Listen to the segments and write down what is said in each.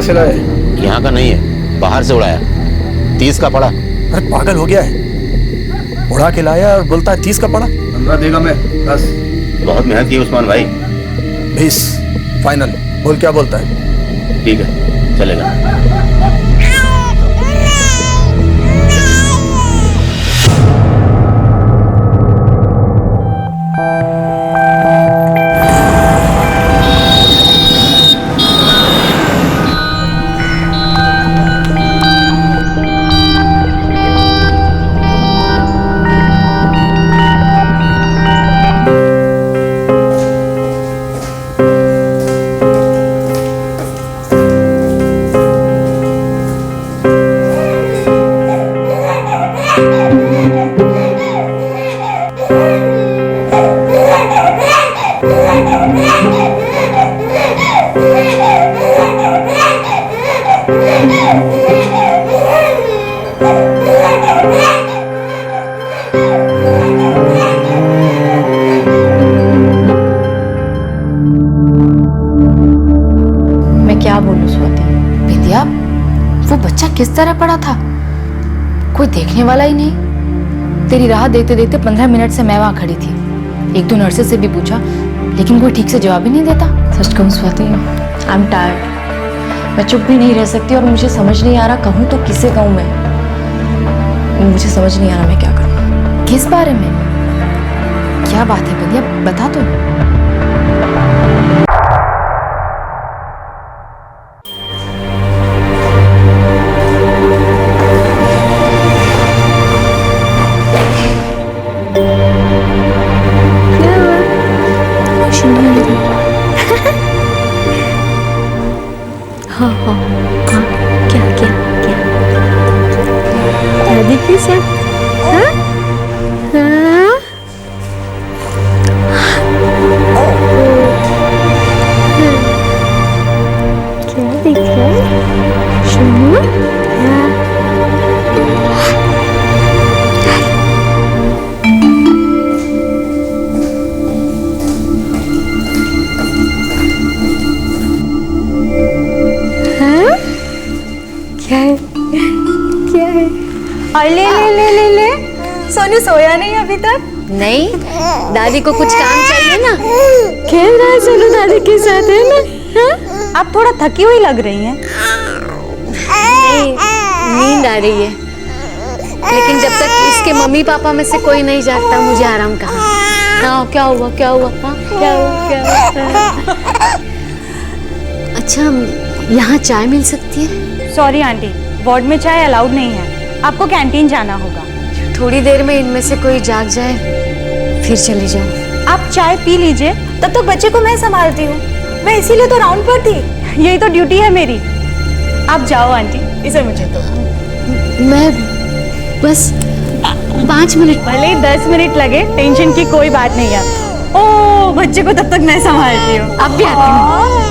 से लाए? यहाँ का नहीं है, बाहर से उड़ाया। 30 का पड़ा। अरे पागल हो गया है, उड़ा के लाया और बोलता है 30 का पड़ा। 15 देगा मैं, 10। बहुत मेहनत की उस्मान भाई। 20 फाइनल। बोल क्या बोलता है? ठीक है, चलेगा। क्या बोलूं स्वाति? विद्या, वो बच्चा किस तरह पड़ा था, कोई देखने वाला ही नहीं। तेरी राह देखते देखते 15 मिनट से मैं वहां खड़ी थी। एक दो नर्सेस से भी पूछा, लेकिन कोई ठीक से जवाब ही नहीं देता। सच कहूं स्वाति, आई एम टायर्ड। मैं चुप भी नहीं रह सकती और मुझे समझ नहीं आ रहा कहूं तो किसे कहूं मैं। मुझे समझ नहीं आ रहा मैं क्या करूं। किस बारे में? क्या बात है विद्या, बता तो। हाँ हाँ हाँ, क्या क्या क्या दादी की सब? हाँ हाँ क्या दिख रहा है? सुनो और ले ले ले ले ले सोनू सोया नहीं अभी तक? नहीं, दादी को कुछ काम चाहिए ना। खेल रहा है सोनू दादी के साथ, है ना? हाँ? आप थोड़ा थकी हुई लग रही हैं। नहीं, नींद आ रही है, लेकिन जब तक इसके मम्मी पापा में से कोई नहीं जागता मुझे आराम कहाँ। हाँ क्या हुआ क्या हुआ? हाँ क्या हुआ क्या हुआ? अच्छा, यहाँ चाय मिल सकती है? सॉरी आंटी, वार्ड में चाय अलाउड नहीं है, आपको कैंटीन जाना होगा। थोड़ी देर में इनमें से कोई जाग जाए फिर चली जाऊं। आप चाय पी लीजिए, तब तक बच्चे को मैं संभालती हूँ। मैं इसीलिए तो राउंड पर थी, यही तो ड्यूटी है मेरी। आप जाओ आंटी, इसे मुझे तो। मैं बस 5 मिनट, भले ही 10 मिनट लगे, टेंशन की कोई बात नहीं है। ओ बच्चे को तब तक मैं संभालती हूँ। अब भी आती हूँ।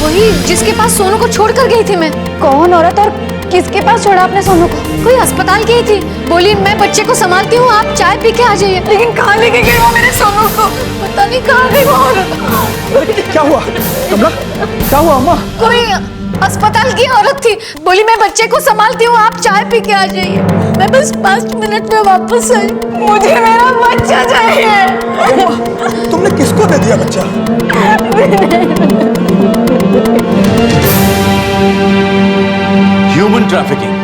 वही जिसके पास सोनू को छोड़ कर गई थी मैं। कौन औरत और किसके पास छोड़ा आपने सोनू को? कोई अस्पताल गई थी, बोली मैं बच्चे को संभालती हूँ, आप चाय पी के आ जाइए। लेकिन कहाँ लेके गई वो मेरे सोनू को? पता नहीं कहाँ गई वो औरत। क्या हुआ कमला, क्या हुआ अम्मा? कोई अस्पताल की औरत थी, बोली मैं बच्चे को संभालती हूँ, आप चाय पी के आ जाइए। मैं बस 5 मिनट में वापस आई। मुझे मेरा बच्चा चाहिए। तुमने किसको दे दिया बच्चा? ह्यूमन ट्रैफिकिंग,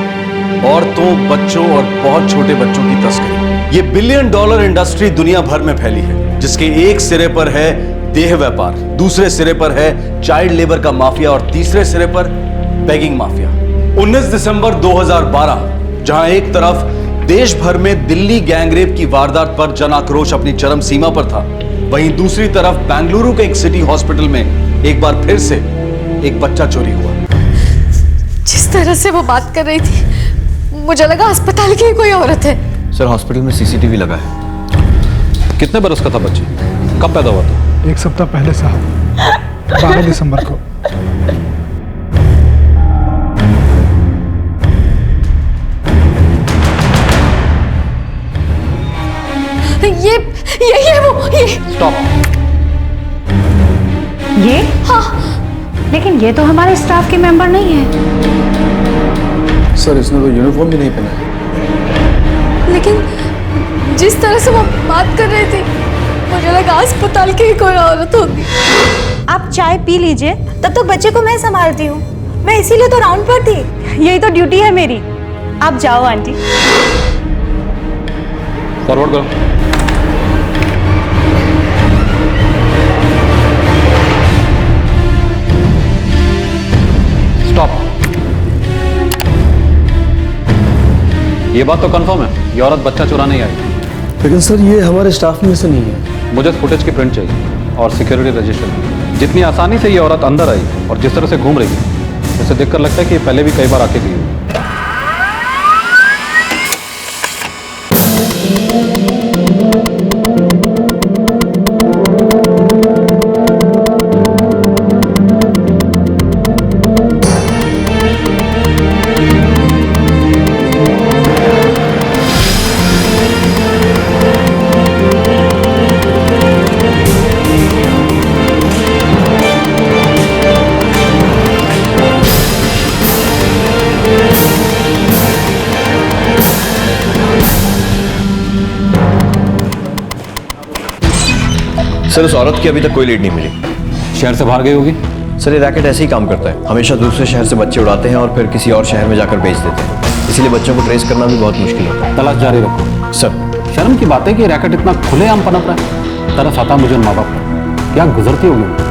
औरतों, बच्चों और बहुत छोटे बच्चों की तस्करी, ये $1 बिलियन इंडस्ट्री दुनिया भर में फैली है, जिसके एक सिरे पर है देह व्यापार, दूसरे सिरे पर है चाइल्ड लेबर का माफिया और तीसरे सिरे पर बेगिंग माफिया। 19 दिसंबर 2012, जहां एक तरफ देश भर में दिल्ली गैंगरेप की वारदात पर जन आक्रोश अपनी चरम सीमा पर था, वहीं दूसरी तरफ बेंगलुरु के एक सिटी हॉस्पिटल में एक बार फिर से एक बच्चा चोरी हुआ। जिस तरह से वो बात कर रही थी, मुझे लगा अस्पताल की कोई औरत है। सर हॉस्पिटल में सीसीटीवी लगा है। कितने बरस का था बच्चा? कब पैदा हुआ था? 1 सप्ताह पहले साहब, 12 दिसंबर को। ये स्टॉप। ये? हाँ। लेकिन ये तो हमारे स्टाफ के मेंबर नहीं है। सर इसने तो यूनिफॉर्म भी नहीं पहना है। लेकिन जिस तरह से वो बात कर रही थी, मुझे लगा अस्पताल की कोई औरत होगी। आप चाय पी लीजिए, तब तक बच्चे को मैं संभालती हूँ। मैं इसीलिए तो राउंड पर थी। यही तो ड्यूटी है मेरी। आप जाओ आंटी। फॉरवर्ड करो। स्टॉप। ये बात तो कंफर्म है, ये औरत बच्चा चुरा नहीं आई। लेकिन सर ये हमारे स्टाफ में से नहीं है। मुझे फुटेज की प्रिंट चाहिए और सिक्योरिटी रजिस्टर। जितनी आसानी से ये औरत अंदर आई और जिस तरह से घूम रही है, उसे देखकर लगता है कि ये पहले भी कई बार आके गई है। सर उस औरत की अभी तक कोई लीड नहीं मिली। शहर से बाहर गई होगी। सर ये रैकेट ऐसे ही काम करता है, हमेशा दूसरे शहर से बच्चे उड़ाते हैं और फिर किसी और शहर में जाकर बेच देते हैं, इसीलिए बच्चों को ट्रेस करना भी बहुत मुश्किल होता है। तलाश जारी रखो। सर शर्म की बात है कि रैकेट इतना खुलेआम पनप रहा है। तरस आता मुझे माँ बाप पर, क्या गुजरती होगी।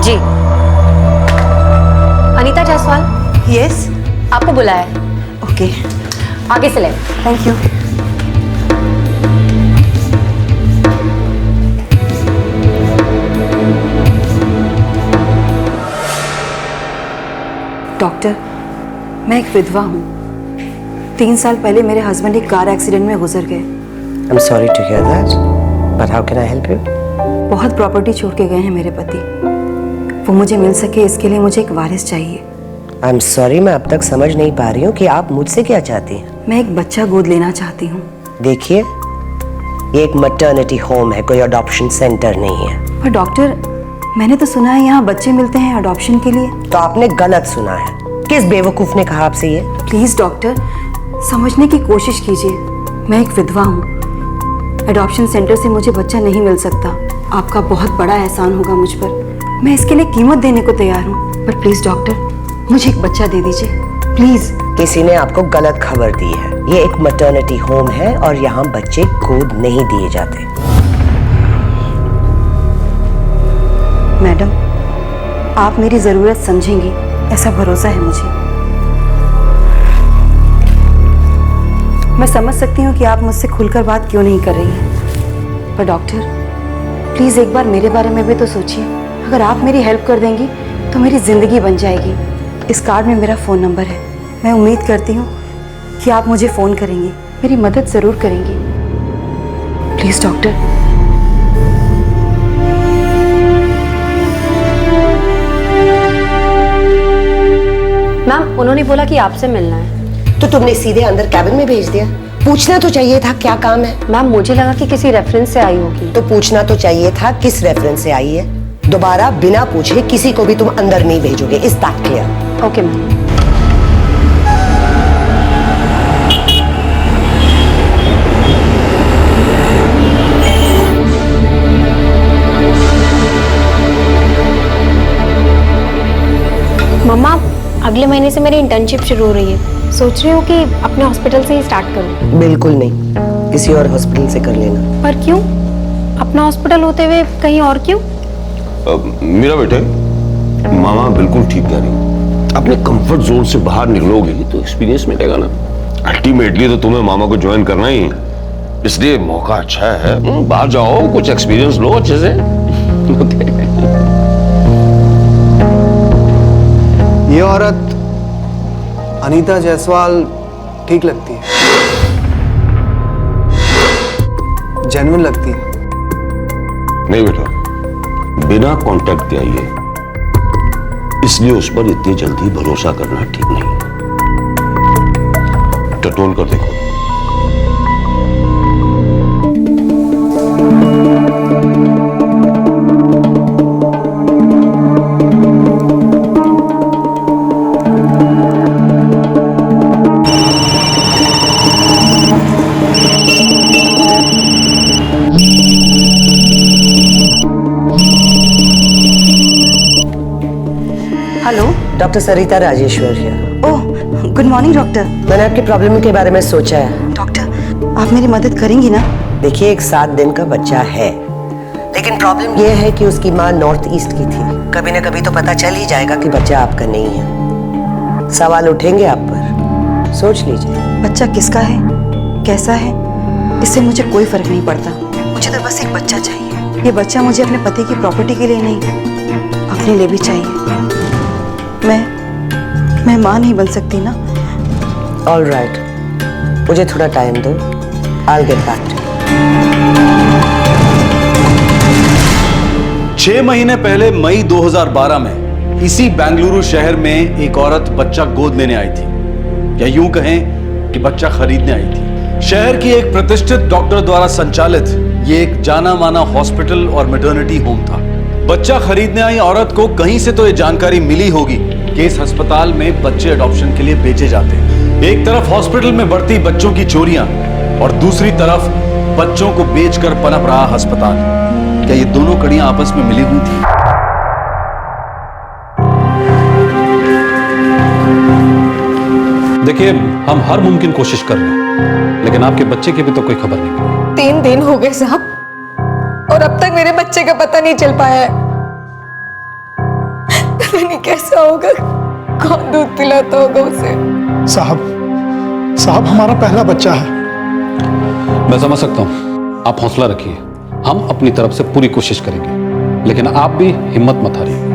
जी, अनीता जायसवाल। यस। आपको बुलाया है। ओके, आगे से ले। Thank you. डॉक्टर, मैं एक विधवा हूँ। 3 साल पहले मेरे हस्बैंड एक कार एक्सीडेंट में गुजर गए। I'm sorry to hear that, but how can I help you? बहुत प्रॉपर्टी छोड़ के गए हैं मेरे पति। वो मुझे मिल सके इसके लिए मुझे एक वारिस चाहिए। I'm sorry, मैं अब तक समझ नहीं पा रही हूँ कि आप मुझसे क्या चाहती हैं। मैं एक बच्चा गोद लेना चाहती हूँ। देखिए, ये एक मैटरनिटी होम है, कोई अडॉप्शन सेंटर नहीं है। पर डॉक्टर, मैंने तो सुना है यहाँ बच्चे मिलते हैं अडॉप्शन के लिए। तो आपने गलत सुना है। किस बेवकूफ ने कहा आपसे ये? प्लीज डॉक्टर, समझने की कोशिश कीजिए। मैं एक विधवा हूँ। अडॉप्शन सेंटर से मुझे बच्चा नहीं मिल सकता। आपका बहुत बड़ा एहसान होगा मुझ पर। मैं इसके लिए कीमत देने को तैयार हूँ, पर प्लीज डॉक्टर, मुझे एक बच्चा दे दीजिए प्लीज। किसी ने आपको गलत खबर दी है। ये एक मैटरनिटी होम है और यहाँ बच्चे गोद नहीं दिए जाते। मैडम, आप मेरी जरूरत समझेंगी, ऐसा भरोसा है मुझे। मैं समझ सकती हूँ कि आप मुझसे खुलकर बात क्यों नहीं कर रही हैं, पर डॉक्टर प्लीज एक बार मेरे बारे में भी तो सोचिए। अगर आप मेरी हेल्प कर देंगी तो मेरी जिंदगी बन जाएगी। इस कार्ड में मेरा फ़ोन नंबर है। मैं उम्मीद करती हूँ कि आप मुझे फ़ोन करेंगी, मेरी मदद ज़रूर करेंगी। Please doctor. मैम, उन्होंने बोला कि आपसे मिलना है। तो तुमने सीधे अंदर कैबिन में भेज दिया। पूछना तो चाहिए था क्या काम है। मैम मुझे लगा कि किसी रेफरेंस से आई होगी। तो पूछना तो चाहिए था किस रेफरेंस से आई है। दोबारा बिना पूछे किसी को भी तुम अंदर नहीं भेजोगे, is that clear? Okay ma'am. मम्मा अगले महीने से मेरी इंटर्नशिप शुरू हो रही है, सोच रही हूँ कि अपने हॉस्पिटल से ही स्टार्ट करूँ। बिल्कुल नहीं, किसी और हॉस्पिटल से कर लेना। पर क्यों? अपना हॉस्पिटल होते हुए कहीं और क्यों? मेरा बेटे, मामा बिल्कुल ठीक कह रही है। अपने कंफर्ट जोन से बाहर निकलोगे तो एक्सपीरियंस मिलेगा ना। अल्टीमेटली तो तुम्हें मामा को ज्वाइन करना ही है, इसलिए मौका अच्छा है। बाहर जाओ, कुछ एक्सपीरियंस लो अच्छे से। ये औरत अनीता जायसवाल ठीक लगती है, जेन्युइन लगती है। नहीं बेटा, बिना कांटेक्ट के आई है, इसलिए उस पर इतनी जल्दी भरोसा करना ठीक नहीं। टटोल कर देखो। Hello, doctor Sarita Rajeshwar here. Oh good morning doctor. मैंने आपकी प्रॉब्लम के बारे में सोचा है। डॉक्टर आप मेरी मदद करेंगी ना? देखिए, एक 7 दिन का बच्चा है, लेकिन प्रॉब्लम यह है कि उसकी माँ नॉर्थ ईस्ट की थी। कभी ना कभी तो पता चल ही जाएगा कि बच्चा आपका नहीं है। सवाल उठेंगे आप पर, सोच लीजिए। बच्चा किसका है, कैसा है, इससे मुझे कोई फर्क नहीं पड़ता। मुझे तो बस एक बच्चा चाहिए। ये बच्चा मुझे अपने पति की प्रॉपर्टी के लिए नहीं, अपने लिए भी चाहिए। मैं माँ नहीं बन सकती ना? ऑल राइट, मुझे थोड़ा टाइम दो, I will get back to you. 6 महीने पहले मई 2012 में इसी बेंगलुरु शहर में एक औरत बच्चा गोद लेने आई थी, या यूं कहें कि बच्चा खरीदने आई थी। शहर की एक प्रतिष्ठित डॉक्टर द्वारा संचालित ये एक जाना माना हॉस्पिटल और मैटरनिटी होम था। बच्चा खरीदने आई औरत को कहीं से तो ये जानकारी मिली होगी कि इस अस्पताल में बच्चे अडॉप्शन के लिए बेचे जाते हैं। एक तरफ हॉस्पिटल में बढ़ती बच्चों की चोरियां और दूसरी तरफ बच्चों को बेचकर पनप रहा अस्पताल। क्या ये दोनों कड़ियां आपस में मिली हुई थी? देखिए, हम हर मुमकिन कोशिश कर रहे हैं, लेकिन आपके बच्चे की भी तो कोई खबर नहीं। 3 दिन हो गए साहब, और अब तक मेरे बच्चे का पता नहीं चल पाया है। पता नहीं कैसा होगा, कौन दूध पिलाता होगा उसे। साहब हमारा पहला बच्चा है। मैं समझ सकता हूं, आप हौसला रखिए, हम अपनी तरफ से पूरी कोशिश करेंगे, लेकिन आप भी हिम्मत मत हारिए।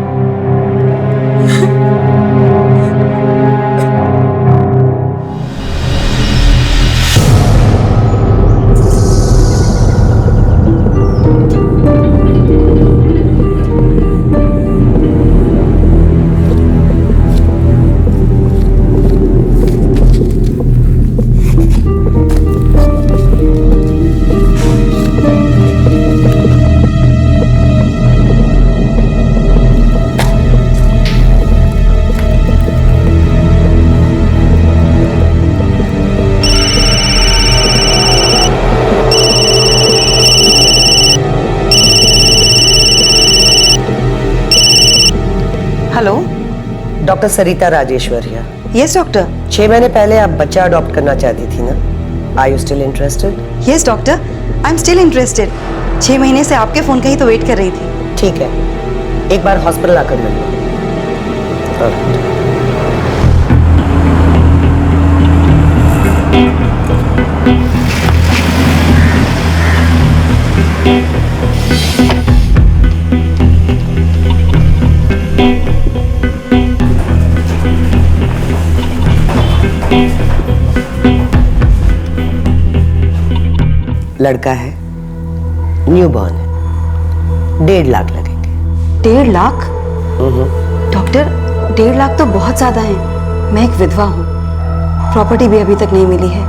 Hello, doctor Sarita Rajeshwar here. Yes doctor. 6 महीने पहले आप बच्चा अडॉप्ट करना चाहती थी ना? Are you still interested? Yes doctor, I am still interested. 6 महीने से आपके फोन का ही तो वेट कर रही थी। ठीक है, एक बार हॉस्पिटल आकर मिल लो। लड़का है, न्यू बॉर्न है, 1.5 लाख लगेंगे। 1.5 लाख? डॉक्टर 1.5 लाख तो बहुत ज्यादा है। मैं एक विधवा हूँ, प्रॉपर्टी भी अभी तक नहीं मिली है।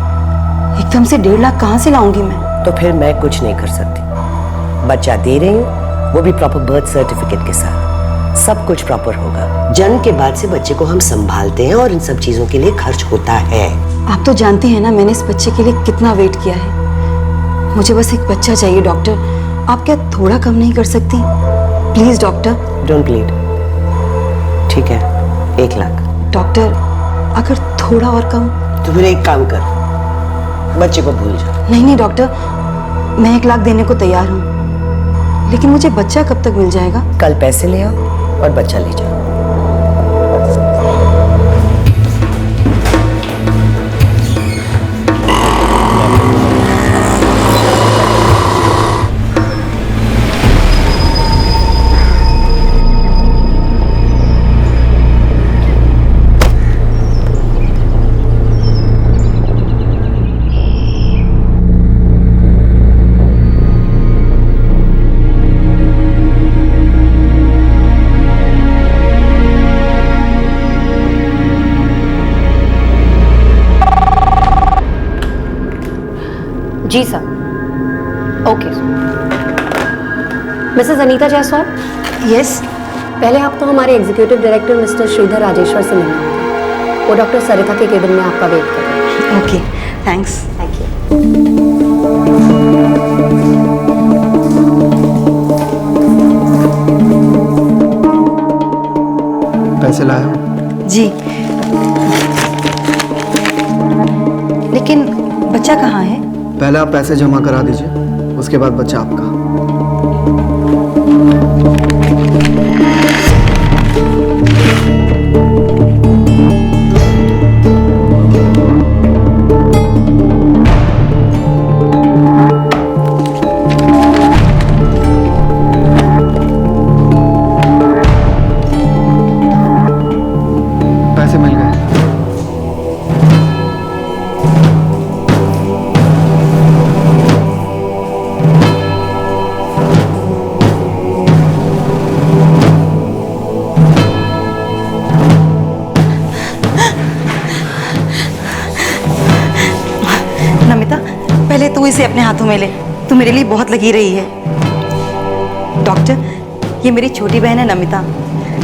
एकदम से 1.5 लाख कहाँ से लाऊंगी मैं? तो फिर मैं कुछ नहीं कर सकती। बच्चा दे रही हूँ, वो भी प्रॉपर बर्थ सर्टिफिकेट के साथ। सब कुछ प्रॉपर होगा। जन्म के बाद से बच्चे को हम संभालते हैं और इन सब चीजों के लिए खर्च होता है। आप तो जानती हैं ना मैंने इस बच्चे के लिए कितना वेट किया है। मुझे बस एक बच्चा चाहिए डॉक्टर। आप क्या थोड़ा कम नहीं कर सकती? Please doctor. Don't plead. ठीक है, 1 लाख। डॉक्टर अगर थोड़ा और कम? तो फिर एक काम कर, बच्चे को भूल जा। नहीं डॉक्टर, मैं 1 लाख देने को तैयार हूँ, लेकिन मुझे बच्चा कब तक मिल जाएगा? कल पैसे ले आओ और बच्चा ले जाओ। जी sir. Okay. Mrs Anita Jaiswal? Yes. पहले आपको हमारे executive director Mister Shridhar Rajeshwar से मिलना होगा। वो डॉक्टर सरिता के केबिन में आपका वेट कर रहे हैं। Okay, thanks. Thank you. पैसे लाया? जी। लेकिन बच्चा कहाँ है? पहले आप पैसे जमा करा दीजिए, उसके बाद बच्चा आपका। पैसे मिल गए। पहले तू इसे अपने हाथों में ले, तू मेरे लिए बहुत लगी रही है। डॉक्टर, ये मेरी छोटी बहन है नमिता।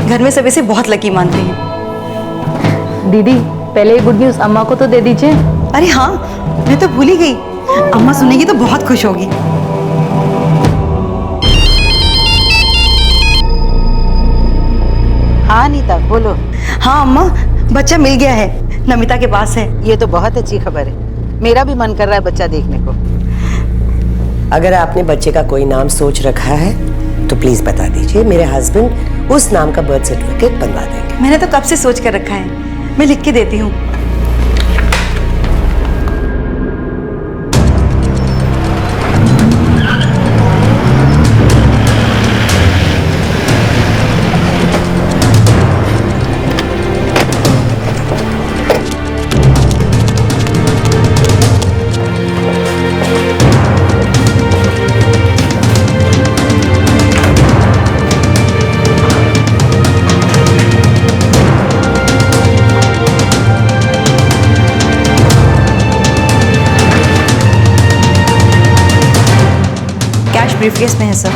घर में सब इसे बहुत लकी मानते हैं। दीदी पहले ये गुड न्यूज़ अम्मा को तो दे दीजिए। अरे हाँ, मैं तो भूल ही गई। अम्मा सुनेगी तो बहुत खुश होगी। हाँ अनीता बोलो। हाँ अम्मा, बच्चा मिल गया है, नमिता के पास है। ये तो बहुत अच्छी खबर है। मेरा भी मन कर रहा है बच्चा देखने को। अगर आपने बच्चे का कोई नाम सोच रखा है तो प्लीज बता दीजिए, मेरे हस्बैंड उस नाम का बर्थ सर्टिफिकेट बनवा देंगे। मैंने तो कब से सोच कर रखा है, मैं लिख के देती हूँ। ब्रीफकेस में है सर।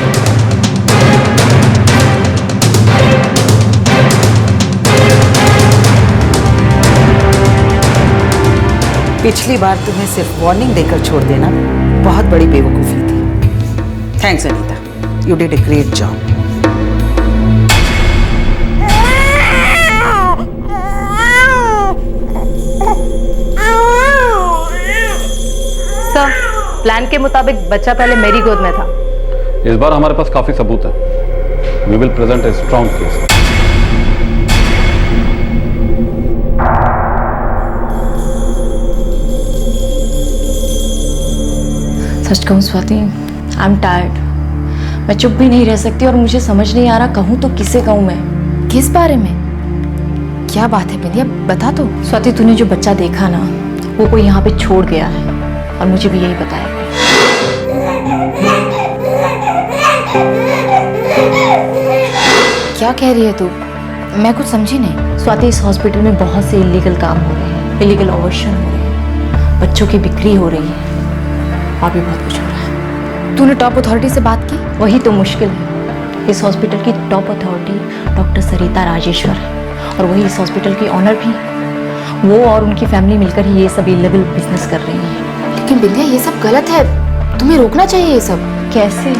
पिछली बार तुम्हें सिर्फ वार्निंग देकर छोड़ देना बहुत बड़ी बेवकूफ़ी थी। Thanks Anita, you did a great job. Sir, plan के मुताबिक बच्चा पहले मेरी गोद में था। इस बार हमारे पास काफी सबूत है। We will present a strong case. सच कहूँ स्वाति, आई एम टायर्ड। मैं चुप भी नहीं रह सकती और मुझे समझ नहीं आ रहा कहूँ तो किसे कहूँ मैं। किस बारे में? क्या बात है बिंदिया, बता तो। स्वाति, तूने जो बच्चा देखा ना, वो कोई यहाँ पे छोड़ गया है और मुझे भी यही बताया। क्या कह रही है तू? मैं कुछ समझी नहीं। स्वाति, इस हॉस्पिटल में बहुत से इलीगल काम हो रहे हैं, इलीगल ऑपरेशन हो रहे हैं। बच्चों बच्चों की बिक्री हो रही है और भी बहुत कुछ हो रहा है। तूने टॉप अथॉरिटी से बात की? वही तो मुश्किल है। इस हॉस्पिटल की top authority doctor Sarita Rajeshwar है और वही इस हॉस्पिटल की ऑनर भी। वो और उनकी फैमिली मिलकर ही ये सब इल्लीगल बिजनेस कर रही है। लेकिन बिंदिया ये सब गलत है, तुम्हें रोकना चाहिए ये सब। कैसे?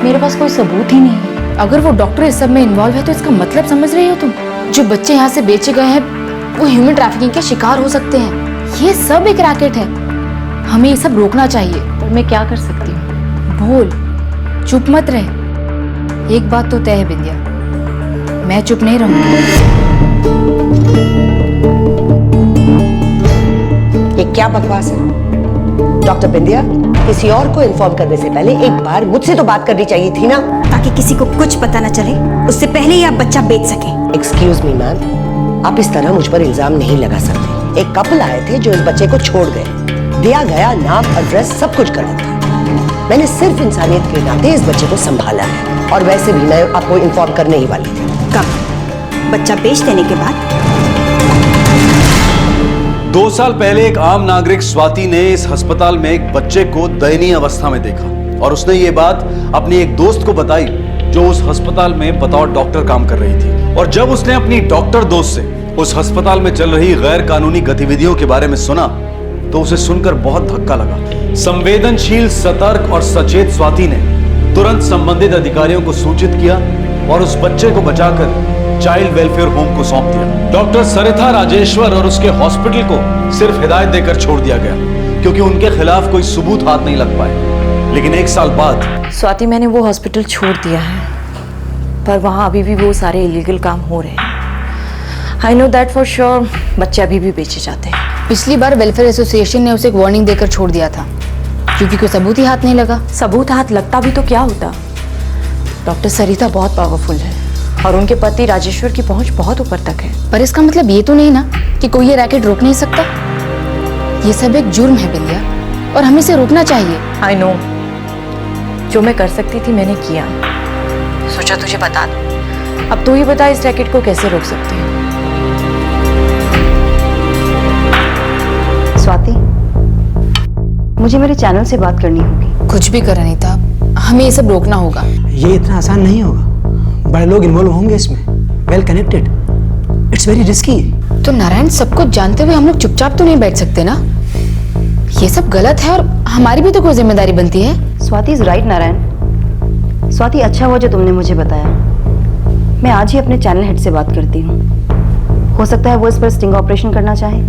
मेरे पास कोई सबूत ही नहीं है। अगर वो डॉक्टर इस सब में इन्वॉल्व है तो इसका मतलब समझ रही हो तुम? जो बच्चे यहाँ से बेचे गए हैं वो ह्यूमन ट्रैफिकिंग के शिकार हो सकते हैं। ये सब एक रैकेट है, हमें ये सब रोकना चाहिए। पर मैं क्या कर सकती हूँ? बोल, चुप मत रहे। एक बात तो तय है बिंदिया, मैं चुप नहीं रहूंगी। ये क्या बकवास है? डॉक्टर बिंदिया, किसी और को इन्फॉर्म करने से पहले एक बार मुझसे तो बात करनी चाहिए थी ना, ताकि किसी को कुछ पता न चले, उससे पहले ही आप बच्चा बेच सके। एक्सक्यूज मी मैम, आप इस तरह मुझ पर इल्जाम नहीं लगा सकते। एक कपल आए थे जो इस बच्चे को छोड़ गए, दिया गया नाम एड्रेस सब कुछ गलत था। मैंने सिर्फ इंसानियत के नाते इस बच्चे को संभाला है और वैसे भी मैं आपको इन्फॉर्म करने ही वाली थी। कब? बच्चा बेच देने के बाद? 2 साल पहले एक आम नागरिक स्वाति ने इस अस्पताल में एक बच्चे को दयनीय अवस्था में देखा और उसने ये बात अपनी एक दोस्त को बताई जो उस अस्पताल में बतौर डॉक्टर काम कर रही थी। और जब उसने अपनी डॉक्टर दोस्त से उस अस्पताल में चल रही गैर कानूनी गतिविधियों के बारे में सुना तो उसे सुनकर बहुत धक्का लगा। संवेदनशील, सतर्क और सचेत स्वाति ने तुरंत संबंधित अधिकारियों को सूचित किया और उस बच्चे को बचाकर चाइल्ड वेलफेयर होम को सौंप दिया। डॉक्टर सरिता राजेश्वर और उसके हॉस्पिटल को सिर्फ हिदायत देकर छोड़ दिया गया क्योंकि उनके खिलाफ कोई सबूत हाथ नहीं लग पाए। लेकिन 1 साल बाद स्वाति, मैंने वो हॉस्पिटल छोड़ दिया है, पर वहाँ अभी भी वो सारे इलीगल काम हो रहे हैं। I know that for sure. बच्चे अभी भी बेचे जाते हैं। पिछली बार वेलफेयर एसोसिएशन ने उसे एक वार्निंग देकर छोड़ दिया था क्योंकि कोई सबूत ही हाथ नहीं लगा। सबूत हाथ लगता भी तो क्या होता? डॉक्टर सरिता बहुत पावरफुल है और उनके पति राजेश्वर की पहुंच बहुत ऊपर तक है। पर इसका मतलब ये तो नहीं ना कि कोई ये रैकेट रोक नहीं सकता। ये सब एक जुर्म है बिंदिया और हमें इसे रोकना चाहिए। आई नो, जो मैं कर सकती थी मैंने किया। सोचा तुझे बता दूं। अब तू ही बता, इस रैकेट को कैसे रोक सकती हूँ? स्वाति, मुझे मेरे चैनल से बात करनी होगी। कुछ भी कर अनीता, हमें ये सब रोकना होगा। ये इतना आसान नहीं होगा, बड़े लोग इन्वॉल्व होंगे इसमें, well connected, it's very risky. तो नारायण, सब कुछ जानते हुए हम लोग चुपचाप तो नहीं बैठ सकते ना। ये सब गलत है और हमारी भी तो कोई जिम्मेदारी बनती है। Swati is right Narayan. स्वाति, अच्छा हुआ जो तुमने मुझे बताया। मैं आज ही अपने चैनल हेड से बात करती हूँ। हो सकता है वो इस पर स्टिंग ऑपरेशन करना चाहे।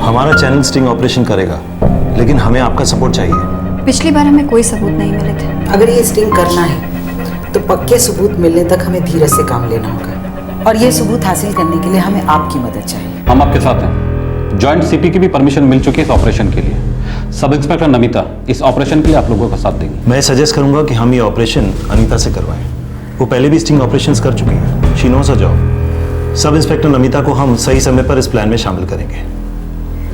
हमारा चैनल स्टिंग ऑपरेशन करेगा, लेकिन हमें आपका सपोर्ट चाहिए। पिछली बार हमें कोई सबूत नहीं मिले थे। अगर ये स्टिंग करना है तो पक्के सबूत मिलने तक हमें धीरज से काम लेना होगा और ये सबूत हासिल करने के लिए हमें आपकी मदद चाहिए। हम आपके साथ हैं। जॉइंट सीपी की भी परमिशन मिल चुकी है इस ऑपरेशन के लिए। सब इंस्पेक्टर नमिता इस ऑपरेशन के लिए आप लोगों का साथ देंगे। मैं सजेस्ट करूंगा कि हम ये ऑपरेशन अनीता से करवाएं। वो पहले भी स्टिंग ऑपरेशंस कर चुकी है। She nose her job. Sub inspector Namita को हम सही समय पर इस प्लान में शामिल करेंगे।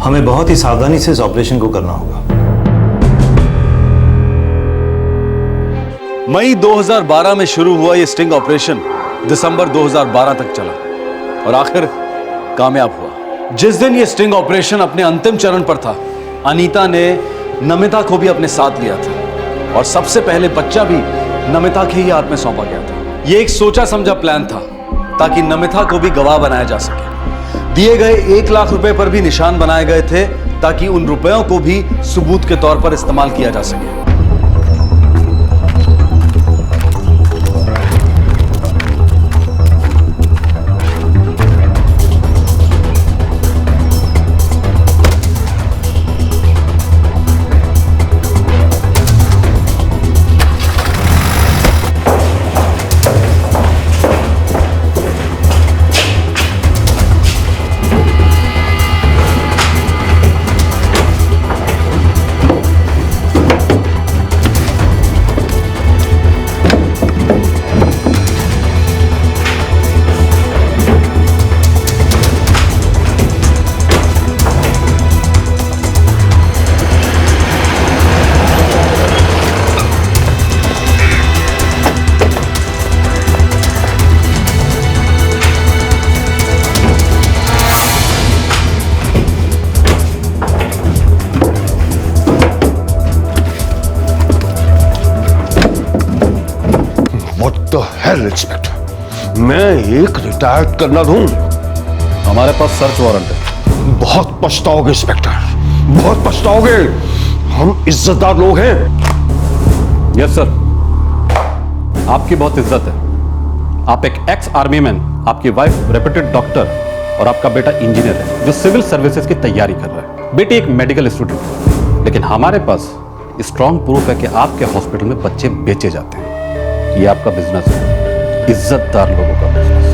हमें बहुत ही सावधानी से इस ऑपरेशन को करना होगा। मई 2012 में शुरू हुआ ये स्टिंग ऑपरेशन दिसंबर 2012 तक चला और आखिर कामयाब हुआ। जिस दिन ये स्टिंग ऑपरेशन अपने अंतिम चरण पर था, अनीता ने नमिता को भी अपने साथ लिया था और सबसे पहले बच्चा भी नमिता के ही हाथ में सौंपा गया था। ये एक सोचा समझा प्लान था ताकि नमिता को भी गवाह बनाया जा सके। दिए गए 1 लाख रुपए पर भी निशान बनाए गए थे ताकि उन रुपयों को भी सबूत के तौर पर इस्तेमाल किया जा सके। द हेल इंस्पेक्टर, मैं एक रिटायर्ड कर्नल हूं। हमारे पास सर्च वारंट है। बहुत पछताओगे इंस्पेक्टर, बहुत पछताओगे। हम इज्जतदार लोग हैं। यस सर, आपकी बहुत इज्जत है। आप एक एक्स आर्मी मैन, आपकी वाइफ रेप्यूटेड डॉक्टर और आपका बेटा इंजीनियर है जो सिविल सर्विसेज की तैयारी कर रहा है। बेटी एक मेडिकल स्टूडेंट है। लेकिन हमारे पास स्ट्रॉन्ग प्रूफ है कि आपके हॉस्पिटल में बच्चे बेचे जाते हैं। ये आपका बिजनेस है, इज्जतदार लोगों का बिजनेस।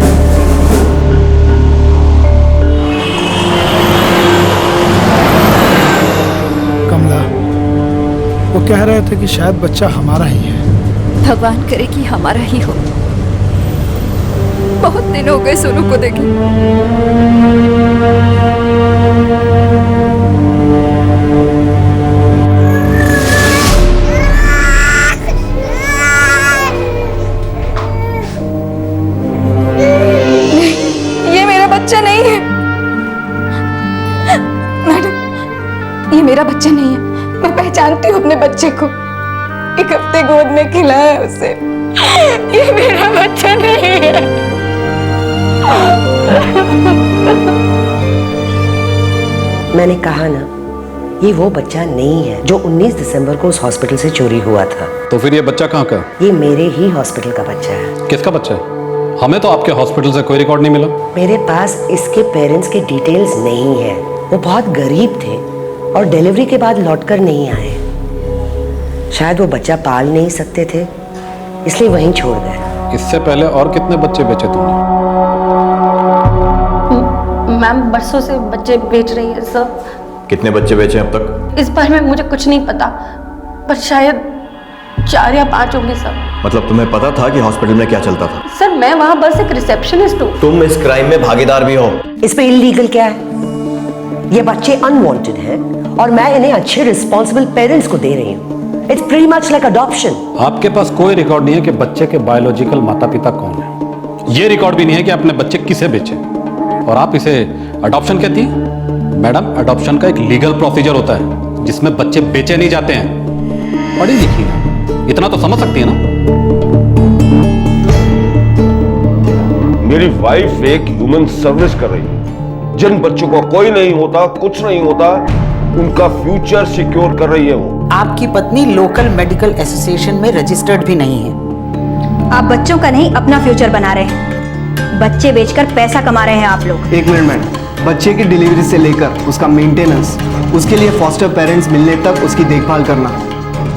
कमला, वो कह रहे थे कि शायद बच्चा हमारा ही है। भगवान करे कि हमारा ही हो। बहुत दिन हो गए सोनू को देखे। ये मेरा बच्चा नहीं है मैडम, ये मेरा बच्चा नहीं है। मैं पहचानती हूँ अपने बच्चे को। एक हफ्ते गोद में खिलाया उसे। ये मेरा बच्चा नहीं है। मैंने कहा ना, ये वो बच्चा नहीं है जो 19 दिसंबर को उस हॉस्पिटल से चोरी हुआ था। तो फिर ये बच्चा कहाँ का? ये मेरे ही हॉस्पिटल का बच्चा है। किसका बच्चा है? हमें तो आपके हॉस्पिटल से कोई रिकॉर्ड नहीं मिला। मेरे पास इसके पेरेंट्स के डिटेल्स नहीं है। वो बहुत गरीब थे और डिलीवरी के बाद लौटकर नहीं आए। शायद वो बच्चा पाल नहीं सकते थे, इसलिए वहीं छोड़ गए। इससे पहले और कितने बच्चे बेचे तुमने? मैम बरसों से बच्चे बेच रही है सर। कितने बच्चे बेचे अब तक? इस बारे में मुझे कुछ नहीं पता, पर शायद 4 या 5 होंगे सर। मतलब तुम्हें पता था कि हॉस्पिटल में क्या चलता था? सर मैं वहाँ बस एक रिसेप्शनिस्ट हूँ। तुम इस क्राइम में भागीदार भी हो। इस पे इलीगल क्या है? ये बच्चे अनवांटेड हैं और मैं इन्हें अच्छे रिस्पॉन्सिबल पेरेंट्स को दे रही हूँ। It's pretty much like adoption. आपके पास कोई रिकॉर्ड नहीं है कि बच्चे के बायोलॉजिकल माता पिता कौन है। ये रिकॉर्ड भी नहीं है कि आपने बच्चे किसे बेचे, और आप इसे अडॉप्शन कहती हैं? मैडम, अडॉप्शन का एक लीगल प्रोसीजर होता है जिसमें बच्चे बेचे नहीं जाते हैं। पढ़ी लिखी है, इतना तो समझ सकती है ना। मेरी वाइफ एक ह्यूमन सर्विस कर रही है। जिन बच्चों का कोई नहीं होता, कुछ नहीं होता, उनका फ्यूचर सिक्योर कर रही है वो। आपकी पत्नी लोकल मेडिकल एसोसिएशन में रजिस्टर्ड भी नहीं है। आप बच्चों का नहीं अपना फ्यूचर बना रहे हैं। बच्चे बेचकर पैसा कमा रहे हैं आप लोग। एक मिनट मैडम, बच्चे की डिलीवरी से लेकर उसका मेंटेनेंस, उसके लिए फॉस्टर पेरेंट्स मिलने तक उसकी देखभाल करना,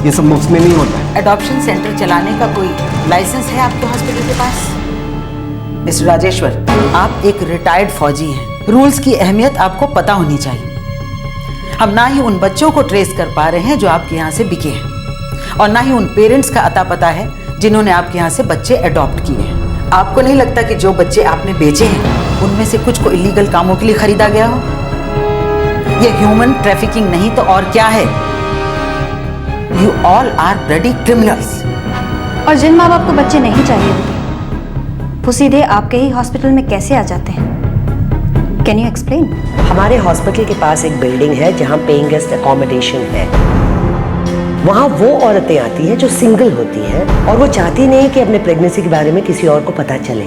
ये सब मुफ्त में नहीं होता है। एडॉप्शन सेंटर चलाने का कोई लाइसेंस है आपके हॉस्पिटल के पास? मिस्टर राजेश्वर, आप एक रिटायर्ड फौजी हैं। रूल्स की अहमियत आपको पता होनी चाहिए। हम ना ही उन बच्चों को ट्रेस कर पा रहे हैं जो आपके यहाँ से बिके हैं, और ना ही उन पेरेंट्स का अता पता है जिन्होंने आपके यहाँ से बच्चे अडॉप्ट किए हैं। आपको नहीं लगता कि जो बच्चे आपने बेचे हैं उनमें से कुछ को इलीगल कामों के लिए खरीदा गया हो? ये ह्यूमन ट्रैफिकिंग नहीं तो और क्या है? You all are bloody criminals. और जिन माँ बाप को बच्चे नहीं चाहिए वो सीधे आपके ही हॉस्पिटल में कैसे आ जाते हैं? Can you explain? हमारे हॉस्पिटल के पास एक बिल्डिंग है जहाँ पेइंग गेस्ट अकोमोडेशन है। वहाँ वो औरतें आती हैं जो सिंगल होती हैं और वो चाहती नहीं कि अपने प्रेगनेंसी के बारे में किसी और को पता चले।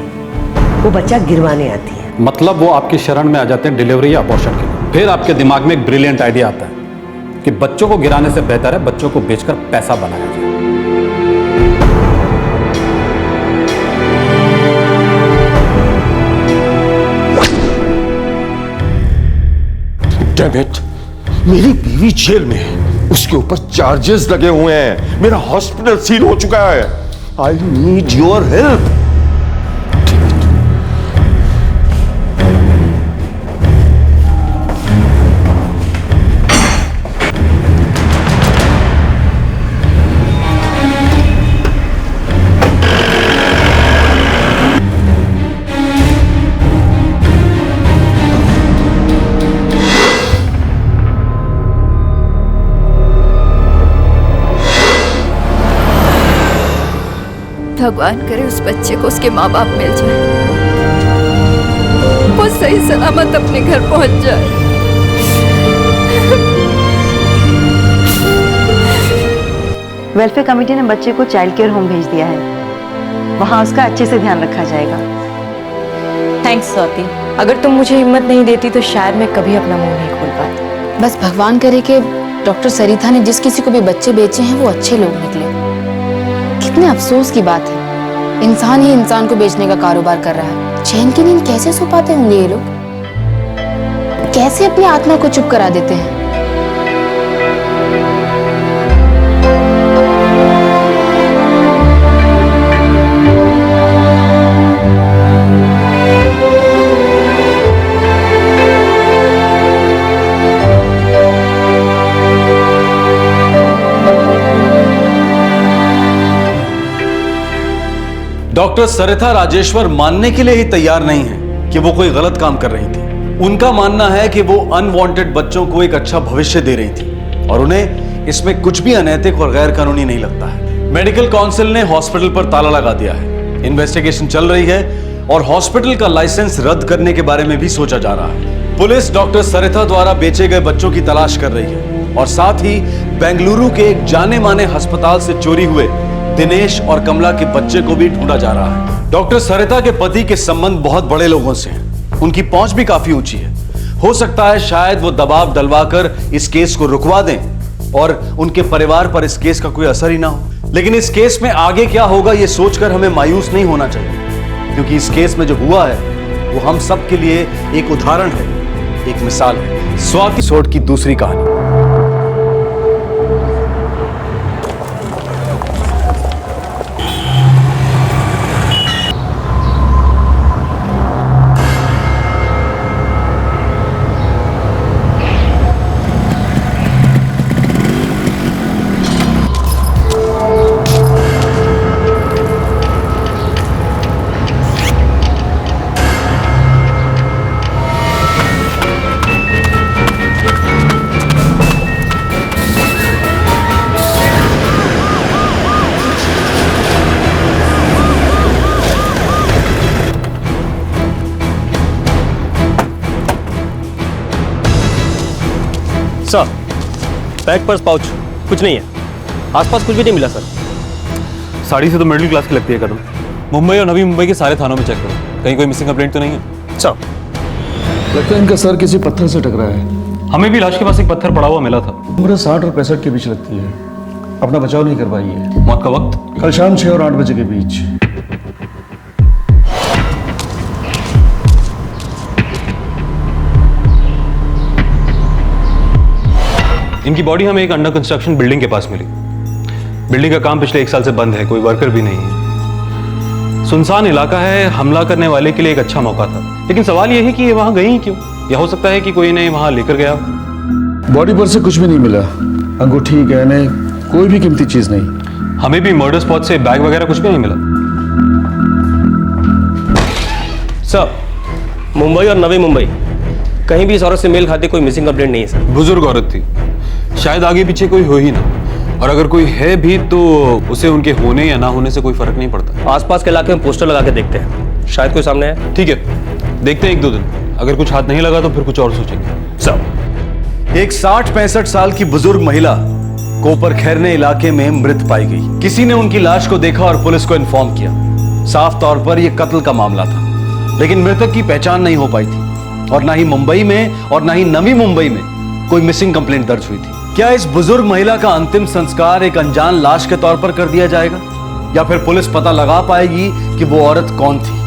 वो बच्चा गिरवाने आती है। मतलब वो आपकी शरण में आ जाते हैं डिलीवरी या अबॉर्शन के लिए। फिर आपके दिमाग में एक ब्रिलियंट आइडिया आता है कि बच्चों को गिराने से बेहतर है बच्चों को बेचकर पैसा बनाया जाए। Damn it! मेरी बीवी जेल में है, उसके ऊपर चार्जेस लगे हुए हैं, मेरा हॉस्पिटल सील हो चुका है। I need your help. भगवान करे उस बच्चे को उसके माँ बाप मिल जाए, वो सही सलामत अपने घर पहुंच जाए। वेलफेयर कमेटी ने बच्चे को चाइल्ड केयर होम भेज दिया है। वहाँ उसका अच्छे से ध्यान रखा जाएगा। थैंक्स स्वाति। अगर तुम मुझे हिम्मत नहीं देती तो शायद मैं कभी अपना मुंह नहीं खोल पाती। बस भगवान करे कि डॉक्टर सरिता ने जिस किसी को भी बच्चे बेचे हैं वो अच्छे लोग निकले। कितने अफसोस की बात है, इंसान ही इंसान को बेचने का कारोबार कर रहा है। चैन की नींद कैसे सो पाते होंगे ये लोग? कैसे अपनी आत्मा को चुप करा देते हैं? डॉक्टर सरिता राजेश्वर मानने के लिए ही तैयार नहीं है कि वो कोई गलत काम कर रही थी। उनका मानना है कि वो अनवांटेड बच्चों को एक अच्छा भविष्य दे रही थी और उन्हें इसमें कुछ भी अनैतिक और गैर कानूनी नहीं लगता है। मेडिकल काउंसिल ने हॉस्पिटल पर ताला लगा दिया है, इन्वेस्टिगेशन चल रही है और हॉस्पिटल का लाइसेंस रद्द करने के बारे में भी सोचा जा रहा है। पुलिस डॉक्टर सरिता द्वारा बेचे गए बच्चों की तलाश कर रही है और साथ ही बेंगलुरु के एक जाने माने अस्पताल से चोरी हुए दिनेश और कमला के बच्चे को भी ढूंढा जा रहा है। डॉक्टर सरिता के पति के संबंध बहुत बड़े लोगों से हैं, उनकी पहुंच भी काफी ऊंची है। हो सकता है शायद वो दबाव डलवाकर इस केस को रुकवा दें और उनके परिवार पर इस केस का कोई असर ही ना हो। लेकिन इस केस में आगे क्या होगा ये सोचकर हमें मायूस नहीं होना चाहिए, क्योंकि इस केस में जो हुआ है वो हम सब के लिए एक उदाहरण है, एक मिसाल है। स्वाति सोड की दूसरी कहानी। सर, बैग पर्स पाउच कुछ नहीं है, आसपास कुछ भी नहीं मिला सर। साड़ी से तो मिडिल क्लास की लगती है कदम। मुंबई और नवी मुंबई के सारे थानों में चेक करो, कहीं कोई मिसिंग कंप्लेंट तो नहीं है। सर, लगता है इनका सर किसी पत्थर से टकरा है। हमें भी लाश के पास एक पत्थर पड़ा हुआ मिला था। उम्र 60 और 65 के बीच लगती है। अपना बचाव नहीं कर पाई है। मौत का वक्त कल शाम 6 और 8 बजे के बीच। इनकी बॉडी हमें एक अंडर कंस्ट्रक्शन बिल्डिंग के पास मिली। बिल्डिंग का काम पिछले 1 साल से बंद है, कोई वर्कर भी नहीं है। सुनसान इलाका है, हमला करने वाले के लिए एक अच्छा मौका था। लेकिन सवाल यह है कि ये वहां गई क्यों? या हो सकता है कि कोई इन्हें वहां लेकर गया। बॉडी पर से कुछ भी नहीं मिला, अंगूठी, गहने, कोई भी कीमती चीज नहीं। हमें भी मर्डर स्पॉट से बैग वगैरह कुछ भी नहीं मिला। सर, मुंबई और नवी मुंबई कहीं भी इस औरत से मेल खाते कोई मिसिंग कंप्लेंट नहीं है सर। बुजुर्ग औरत थी, शायद आगे पीछे कोई हो ही ना, और अगर कोई है भी तो उसे उनके होने या ना होने से कोई फर्क नहीं पड़ता। आसपास के इलाके में पोस्टर लगा के देखते हैं, शायद कोई सामने है। ठीक है, देखते हैं 1-2 दिन, अगर कुछ हाथ नहीं लगा तो फिर कुछ और सोचेंगे। सब एक 60-65 साल की बुजुर्ग महिला कोपर खैरने इलाके में मृत पाई गई। किसी ने उनकी लाश को देखा और पुलिस को इन्फॉर्म किया। साफ तौर पर यह कत्ल का मामला था, लेकिन मृतक की पहचान नहीं हो पाई थी और ना ही मुंबई में और ना ही नवी मुंबई में कोई मिसिंग कंप्लेंट दर्ज हुई थी। क्या इस बुजुर्ग महिला का अंतिम संस्कार एक अनजान लाश के तौर पर कर दिया जाएगा, या फिर पुलिस पता लगा पाएगी कि वो औरत कौन थी?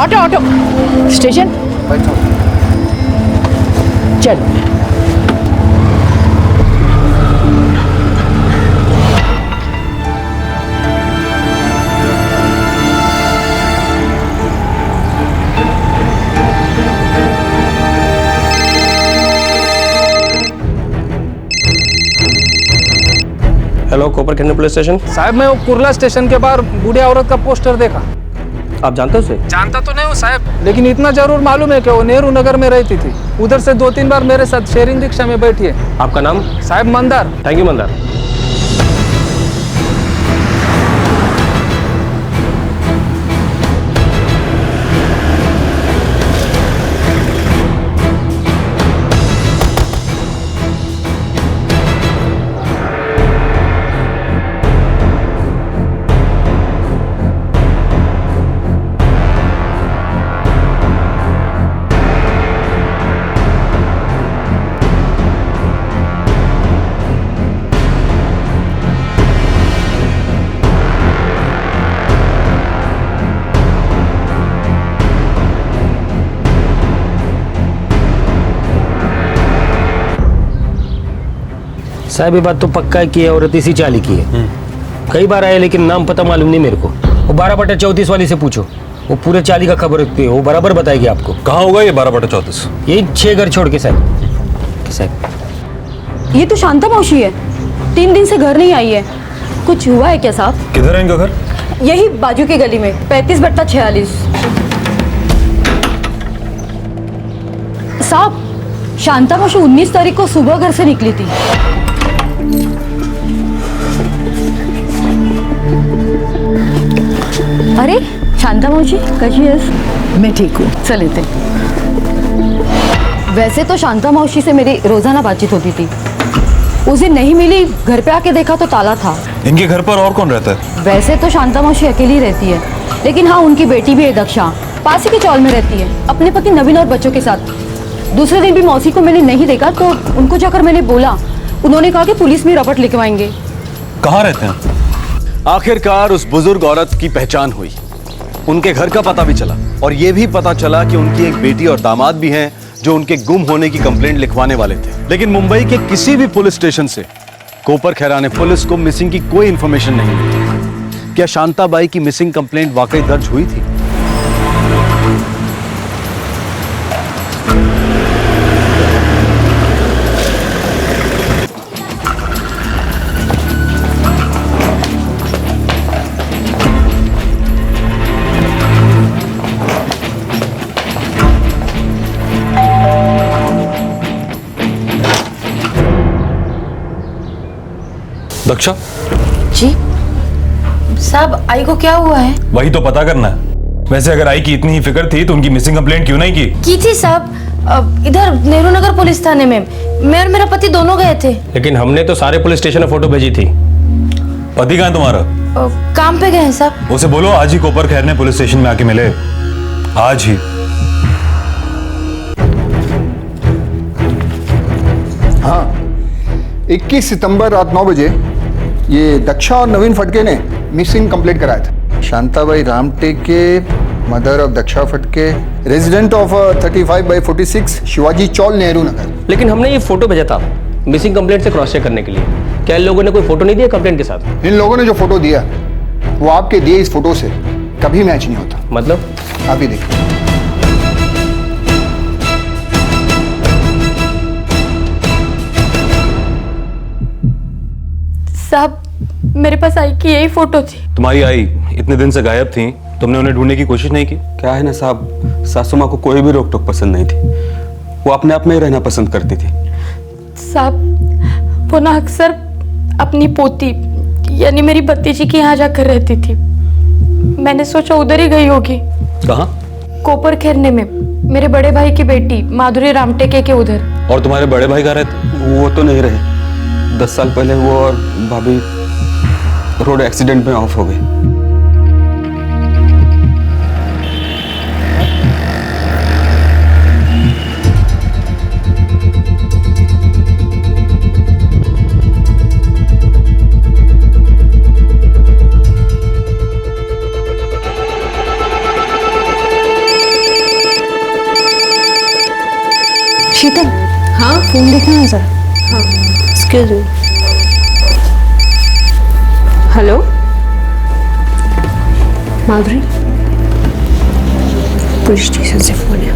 ऑटो ऑटो स्टेशन चलो। हेलो, कोपर खन्ने पुलिस स्टेशन। साहब मैं वो कुर्ला स्टेशन के बाहर बूढ़ी औरत का पोस्टर देखा। आप जानते हो उसे? जानता तो नहीं हूँ साहब, लेकिन इतना जरूर मालूम है कि वो नेहरू नगर में रहती थी। उधर से 2-3 बार मेरे साथ शेयरिंग रिक्शा में बैठी है। आपका नाम? साहब मंदार। Thank you Mandar. साहब ये बात तो पक्का है कि औरत इसी चाली की है। कई बार आए लेकिन नाम पता मालूम नहीं मेरे को। वो 12/34 वाली से पूछो, वो पूरे चाली का खबर रखती है, वो बराबर बताएगी आपको। कहाँ होगा ये 12/34? यही 6 घर छोड़ के साहब। ये तो शांता मौसी है, 3 दिन से घर नहीं आई है। कुछ हुआ है क्या साहब? किधर है इनका घर? यही बाजू के गली में 35/46। साहब शांता मौसी 19 तारीख को सुबह घर से निकली थी। अरे शांता मौसी कशी आहेस? मैं ठीक हूँ, चल येते। वैसे तो शांता मौसी से मेरी रोजाना बातचीत होती थी। उस दिन नहीं मिली, घर पे आके देखा तो ताला था। इनके घर पर और कौन रहता है? वैसे तो शांता मौसी अकेली रहती है, लेकिन हाँ उनकी बेटी भी है दक्षा, पास ही के चौल में रहती है अपने पति नवीन और बच्चों के साथ। दूसरे दिन भी मौसी को मैंने नहीं देखा तो उनको जाकर मैंने बोला, उन्होंने कहा कि पुलिस में रपट लिखवाएंगे। कहाँ रहते हैं? आखिरकार उस बुजुर्ग औरत की पहचान हुई, उनके घर का पता भी चला और यह भी पता चला कि उनकी एक बेटी और दामाद भी हैं जो उनके गुम होने की कंप्लेंट लिखवाने वाले थे। लेकिन मुंबई के किसी भी पुलिस स्टेशन से कोपर खैराने पुलिस को मिसिंग की कोई इंफॉर्मेशन नहीं मिली। क्या शांताबाई की मिसिंग कंप्लेंट वाकई दर्ज हुई थी? दक्षा जी साहब, आई को क्या हुआ है? वही तो पता करना है। वैसे अगर आई की इतनी ही फिक्र थी तो उनकी मिसिंग कंप्लेंट क्यों नहीं की थी साहब, इधर नेहरू नगर पुलिस थाने में मैं और मेरा पति दोनों गए थे। लेकिन हमने तो सारे पुलिस स्टेशन में फोटो भेजी थी। पति कहाँ है तुम्हारा? काम पे गए हैं साहब। उसे बोलो आज ही कोपर खैरने पुलिस स्टेशन में आके मिले, आज ही। हाँ, 21 सितंबर रात 9 बजे ये दक्षा और नवीन फटके ने मिसिंग कंप्लेंट कराया था। शांताबाई रामटे के, मदर ऑफ दक्षा फटके, रेजिडेंट ऑफ 35/46 शिवाजी चौल, नेहरू नगर। लेकिन हमने ये फोटो भेजा था मिसिंग कंप्लेंट से क्रॉस चेक करने के लिए। क्या इन लोगों ने कोई फोटो नहीं दिया कंप्लेंट के साथ? इन लोगों ने जो फोटो दिया वो आपके दिए इस फोटो से कभी मैच नहीं होता। मतलब? आप ही देखिए। साहब मेरे पास आई की यही फोटो थी। तुम्हारी आई इतने दिन से गायब थी, तुमने उन्हें ढूंढने की कोशिश नहीं की? क्या है ना साहब, सासू माँ को कोई भी रोक टोक पसंद नहीं थी, वो अपने आप में ही रहना पसंद करती थी। साहब वो ना अक्सर अपनी पोती यानी मेरी भतीजी के यहाँ जाकर रहती थी। मैंने सोचा उधर ही गई होगी। कहाँ? कोपर खैरने में मेरे बड़े भाई की बेटी माधुरी रामटेके के उधर। और तुम्हारे बड़े भाई कहाँ रहते? वो तो नहीं रहे, 10 साल पहले वो और भाभी रोड एक्सीडेंट में ऑफ हो गई। शीतल, हाँ फोन देखना है सर। हाँ एक्सक्यूज मी। हेलो माधुरी, पुलिस स्टेशन से फोन है।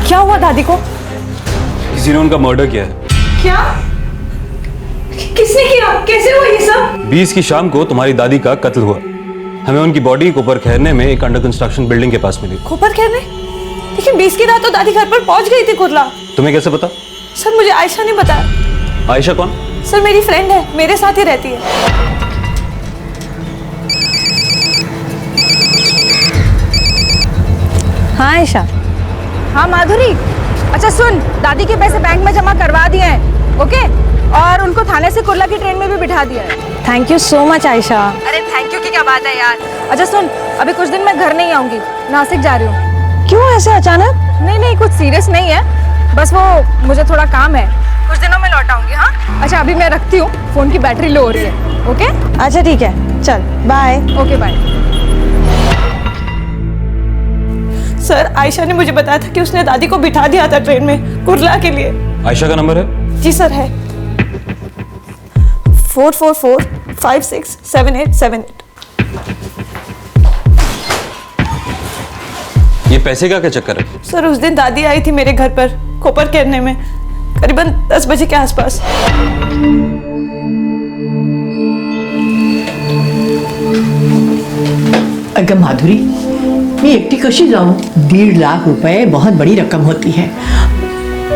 क्या हुआ दादी को? किसी ने उनका मर्डर किया है। क्या? किसने किया? कैसे हुआ ये सब? 20 की शाम को तुम्हारी दादी का कत्ल हुआ। हमें उनकी बॉडी कोपर खैरने में एक अंडर कंस्ट्रक्शन बिल्डिंग के पास मिली। कोपर खैरने? लेकिन 20 की रात तो दादी घर पर पहुंच गई थी कुर्ला। तुम्हें कैसे पता? सर मुझे आयशा ने बताया। आयशा कौन? सर मेरी फ्रेंड है, मेरे साथ ही रहती है। हाँ आयशा। हाँ माधुरी, अच्छा सुन, दादी के पैसे बैंक में जमा करवा दिए हैं, ओके? और उनको थाने से कुर्ला की ट्रेन में भी बिठा दिया है। Thank you so much Ayesha. अरे थैंक यू की क्या बात है यार। अच्छा सुन, अभी कुछ दिन मैं घर नहीं आऊंगी, नासिक जा रही हूँ। क्यों ऐसे अचानक? नहीं कुछ सीरियस नहीं है, बस वो मुझे थोड़ा काम है, कुछ दिनों में लौट आऊंगी। हाँ अच्छा अभी मैं रखती हूँ, फोन की बैटरी लो हो रही है। ओके अच्छा ठीक है, चल bye. Okay bye. Sir Ayesha ने मुझे बताया था कि उसने दादी को बिठा दिया था ट्रेन में कुर्ला के लिए। आयशा का नंबर है? जी सर है, 444567878। ये पैसे का क्या चक्कर है? सर उस दिन दादी आई थी मेरे घर पर कोपर केरने में, करीबन 10 बजे के आसपास। अगं माधुरी, मी एकटी कशी जाऊं? 1.5 लाख रुपए बहुत बड़ी रकम होती है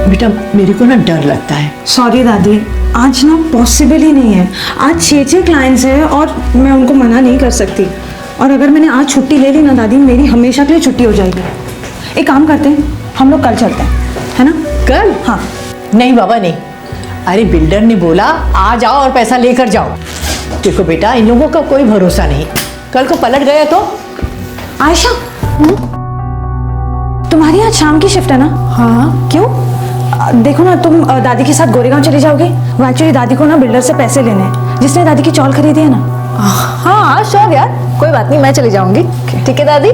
बेटा, मेरे को ना डर लगता है। सॉरी दादी, आज ना पॉसिबल ही नहीं है। आज 6 क्लाइंट्स हैं और मैं उनको मना नहीं कर सकती। और अगर मैंने आज छुट्टी ले ली ना दादी, मेरी हमेशा के लिए छुट्टी हो जाएगी। एक काम करते हैं, हम लोग कल चलते हैं, है ना? कल? हाँ। नहीं बाबा नहीं, अरे बिल्डर ने बोला आ जाओ और पैसा लेकर जाओ। देखो बेटा, इन लोगों का कोई भरोसा नहीं, कल को पलट गया तो। आयशा, तुम्हारी आज शाम की शिफ्ट है ना? हाँ। क्यों? देखो ना, तुम दादी के साथ गोरेगांव चली जाओगे। वो एक्चुअली दादी को ना बिल्डर से पैसे लेने हैं, जिसने दादी की चौल खरीदी है ना। हाँ श्योर यार, कोई बात नहीं, मैं चली जाऊंगी। ठीक है दादी।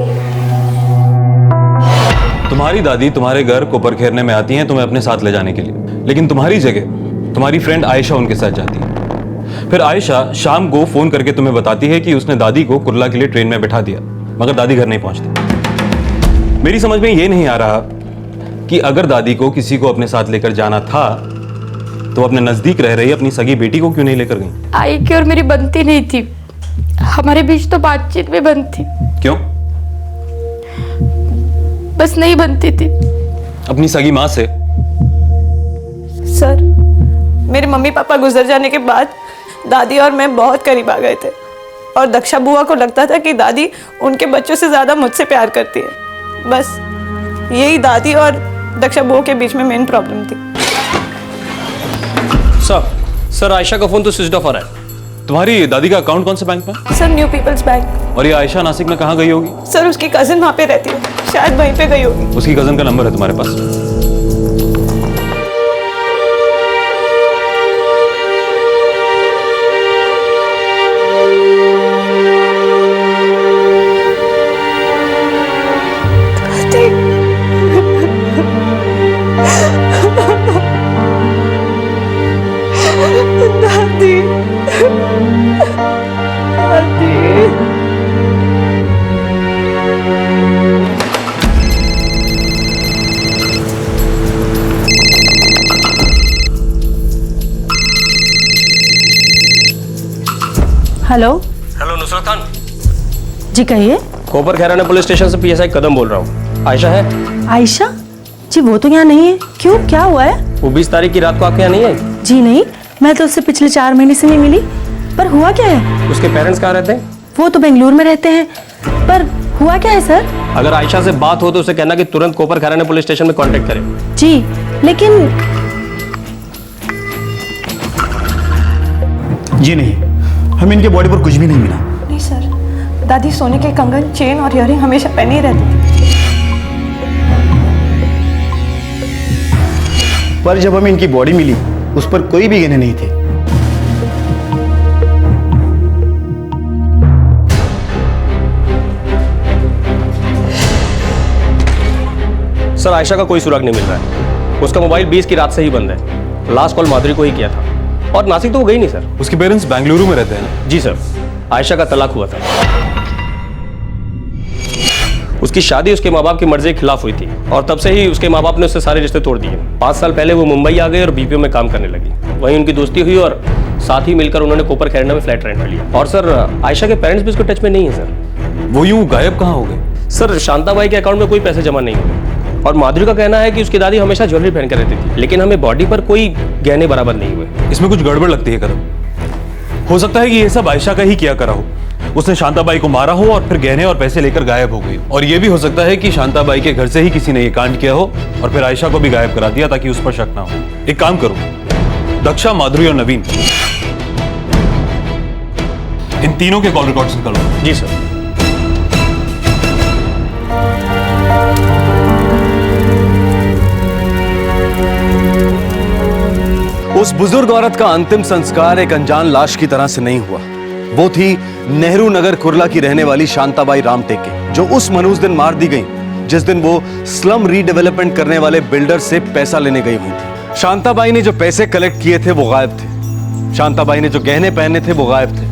तुम्हारी दादी तुम्हारे घर कोपर खेरने में आती हैं तुम्हें अपने साथ ले जाने के लिए, लेकिन तुम्हारी जगह तुम्हारी फ्रेंड आयशा उनके साथ जाती है। फिर आयशा शाम को फोन करके तुम्हें बताती है कि उसने दादी को कुर्ला के लिए ट्रेन में बिठा दिया, मगर दादी घर नहीं पहुंचती। मेरी समझ में ये नहीं आ रहा कि अगर दादी को किसी को अपने साथ लेकर जाना था तो अपने नजदीक रह रही अपनी सगी बेटी को क्यों नहीं लेकर गई? आई की और मेरी बनती नहीं थी, हमारे बीच तो बातचीत भी बंद थी। क्यों? बस नहीं बनती थी। अपनी सगी माँ से? सर मेरे मम्मी पापा गुजर जाने के बाद दादी और मैं बहुत करीब आ गए थे, और दक्षा बुआ को लगता था कि दादी उनके बच्चों से ज्यादा मुझसे प्यार करती है। बस यही दादी और दक्षा बुआ के बीच में मेन प्रॉब्लम थी। सर आयशा का फोन तो स्विच ऑफ आ रहा है। तुम्हारी दादी का अकाउंट कौन से बैंक में? Sir new people's bank. और ये आयशा नासिक में कहाँ गई होगी? सर उसकी कजिन वहाँ पे रहती है, शायद वहीं पे गई होगी। उसकी कजिन का नंबर है तुम्हारे पास? हेलो हेलो नुसरत खान जी, कहिए। कोपर खैराना पुलिस स्टेशन से पीएसआई कदम बोल रहा हूँ। आयशा है? आयशा जी वो तो यहाँ नहीं है। क्यों, क्या हुआ है? वो 20 तारीख की रात को आपके यहाँ नहीं आई? जी नहीं, मैं तो उससे पिछले 4 महीने से नहीं मिली। पर हुआ क्या है? उसके पेरेंट्स कहाँ रहते हैं? वो तो बेंगलुरु में रहते हैं। पर हुआ क्या है सर? अगर आयशा से बात हो तो उसे कहना कि तुरंत कोपर खैराना पुलिस स्टेशन में कांटेक्ट करें। जी लेकिन जी नहीं, हमें इनके बॉडी पर कुछ भी नहीं मिला। नहीं सर, दादी सोने के कंगन, चेन और इयरिंग हमेशा पहनी रहती थी। पर जब हमें इनकी बॉडी मिली उस पर कोई भी गहने नहीं थे। सर आयशा का कोई सुराग नहीं मिल रहा है। उसका मोबाइल 20 की रात से ही बंद है। लास्ट कॉल माधुरी को ही किया था और नासिक तो वो गई नहीं सर। उसके पेरेंट्स बेंगलुरु में रहते हैं? जी सर, आयशा का तलाक हुआ था। उसकी शादी उसके माँ बाप की मर्जी के खिलाफ हुई थी और तब से ही उसके माँ बाप ने उससे सारे रिश्ते तोड़ दिए। 5 साल पहले वो मुंबई आ गए और बीपीओ में काम करने लगी। वहीं उनकी दोस्ती हुई और साथ ही मिलकर उन्होंने कोपर कैरेंडा में फ्लैट रेंट में लिया। और सर आयशा के पेरेंट्स भी उसको टच में नहीं है सर। वो यूं गायब कहाँ हो गए? सर शांताबाई के अकाउंट में कोई पैसे जमा नहीं हुए और माधुरी का कहना है कि उसकी दादी हमेशा ज्वेलरी पहन कर रहती थी, लेकिन हमें बॉडी पर कोई गहने बराबर नहीं हुए। इसमें कुछ गड़बड़ लगती है कदम। हो सकता है कि ये सब आयशा का ही किया करा हो। उसने शांताबाई को मारा हो और फिर गहने और पैसे लेकर गायब हो गई। और ये भी हो सकता है कि शांताबाई के घर से ही किसी ने ये कांड किया हो और फिर आयशा को भी गायब करा दिया ताकि उस पर शक ना हो। एक काम करो, दक्षा, माधुरी और नवीन, इन तीनों के कॉल रिकॉर्ड्स निकालो। जी सर। उस बुजुर्ग औरत का अंतिम संस्कार एक अनजान लाश की तरह से नहीं हुआ। वो थी नेहरू नगर कुर्ला की रहने वाली शांताबाई रामटेके, जो उस मनूस दिन मार दी गई जिस दिन वो स्लम रीडेवलपमेंट करने वाले बिल्डर से पैसा लेने गई हुई थी। शांताबाई ने जो पैसे कलेक्ट किए थे वो गायब थे। शांताबाई ने जो गहने पहने थे वो गायब थे।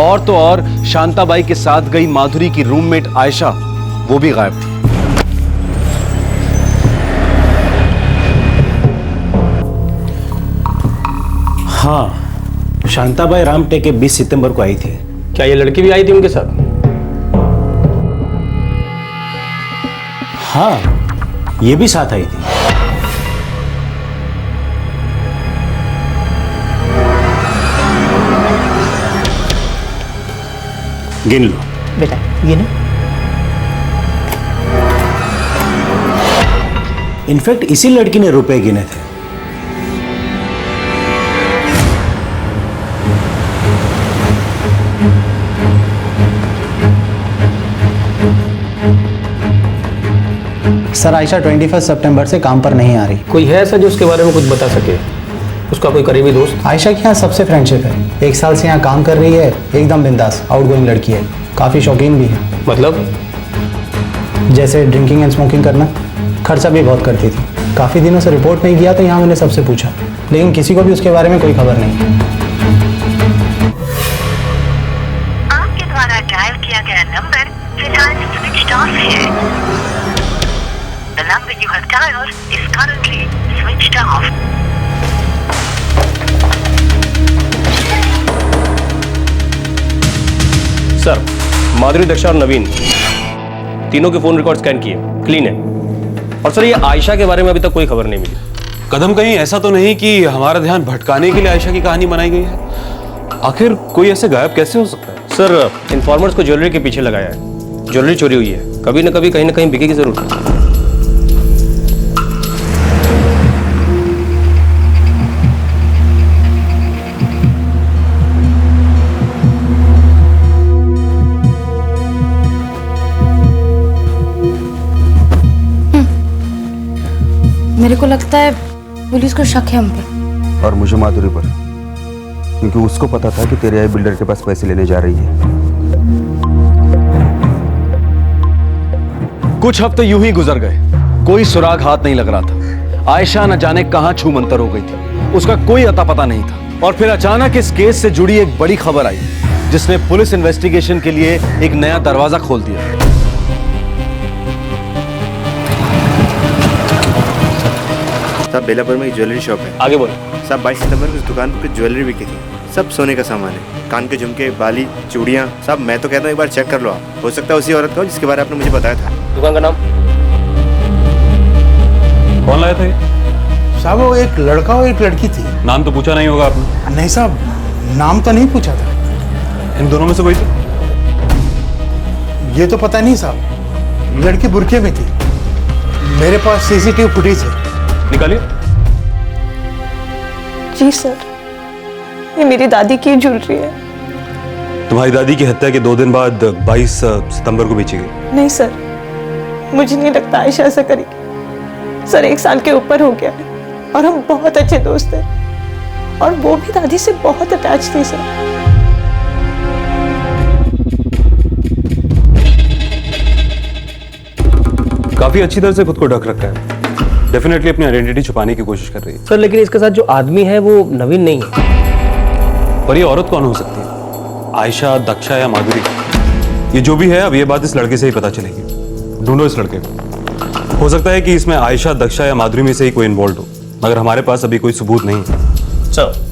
और तो और शांताबाई के साथ गई माधुरी की रूममेट आयशा, वो भी गायब थी। हाँ, शांताबाई रामटेके 20 सितंबर को आई थी। क्या ये लड़की भी आई थी उनके साथ? हाँ, ये भी साथ आई थी। गिन लो बेटा, गिनो। इनफैक्ट इसी लड़की ने रुपए गिने थे। सर आयशा 21 सितंबर से काम पर नहीं आ रही। कोई है ऐसा जो उसके बारे में कुछ बता सके? उसका कोई करीबी दोस्त? आयशा के यहाँ सबसे फ्रेंडशिप है। 1 साल से यहाँ काम कर रही है। एकदम बिंदास आउटगोइंग लड़की है। काफ़ी शौकीन भी है। मतलब? जैसे ड्रिंकिंग एंड स्मोकिंग करना। खर्चा भी बहुत करती थी। काफ़ी दिनों से रिपोर्ट नहीं किया तो यहाँ मैंने सबसे पूछा, लेकिन किसी को भी उसके बारे में कोई खबर नहीं। आपके द्वारा डायल किया गया नंबर फिलहाल स्विच ऑफ है। The number you have dialed is currently switched off. Sir, Madhuri, Daksha और नवीन तीनों के फोन रिकॉर्ड स्कैन किए, क्लीन है। और सर ये आयशा के बारे में अभी तक कोई खबर नहीं मिली। कदम, कहीं ऐसा तो नहीं कि हमारा ध्यान भटकाने के लिए आयशा की कहानी बनाई गई है? आखिर कोई ऐसे गायब कैसे हो सकता है? सर इन्फॉर्मर्स को ज्वेलरी के पीछे लगाया है। ज्वेलरी चोरी हुई है, कभी न कहीं बिकेगी जरूर। मेरे को लगता है पुलिस को शक है हम पे। और मुझे माधुरी पर, क्योंकि उसको पता था कि तेरे आई बिल्डर के पास पैसे लेने जा रही है। कुछ हफ्ते यूं ही गुजर गए, कोई सुराग हाथ नहीं लग रहा था। आयशा न जाने कहां छू मंतर हो गई थी, उसका कोई अता पता नहीं था। और फिर अचानक इस केस से जुड़ी एक बड़ी खबर आई जिसने पुलिस इन्वेस्टिगेशन के लिए एक नया दरवाजा खोल दिया। साहब बेलापुर में एक ज्वेलरी शॉप है। आगे बोलो। साहब 22 सितंबर को उस दुकान पर ज्वेलरी बिकी थी। सब सोने का सामान है, कान के झुमके, बाली, चूड़ियाँ। साहब मैं तो कहता हूँ एक बार चेक कर लो आप। हो सकता है उसी औरत का हो जिसके बारे में आपने मुझे बताया था। दुकान का नाम? कौन लाया था ये? साहब वो एक लड़का और एक लड़की थी। नाम तो पूछा नहीं होगा आपने? नहीं साहब, नाम तो नहीं पूछा था। इन दोनों में से कोई थी? ये तो पता नहीं साहब। लड़की बुरके में थी। मेरे पास सीसीटीवी फुटेज है। निकालिए। जी सर, ये मेरी दादी की ज्वेलरी है। तुम्हारी दादी की हत्या के 2 दिन बाद 22 सितंबर को बेची गई? नहीं सर, मुझे नहीं लगता आयशा ऐसा करेगी। सर 1 साल के ऊपर हो गया है और हम बहुत अच्छे दोस्त हैं और वो भी दादी से बहुत अटैच थी सर। काफी अच्छी तरह से खुद को ढक रखा है। डेफिनेटली अपनी आइडेंटिटी छुपाने की कोशिश कर रही है। सर लेकिन इसके साथ जो आदमी है वो नवीन नहीं है। पर ये औरत कौन हो सकती है? आयशा, दक्षा या माधुरी? ये जो भी है, अब ये बात इस लड़के से ही पता चलेगी। ढूंढो इस लड़के को। हो सकता है कि इसमें आयशा, दक्षा या माधुरी में से ही कोई इन्वॉल्व हो, मगर हमारे पास अभी कोई सबूत नहीं है। सर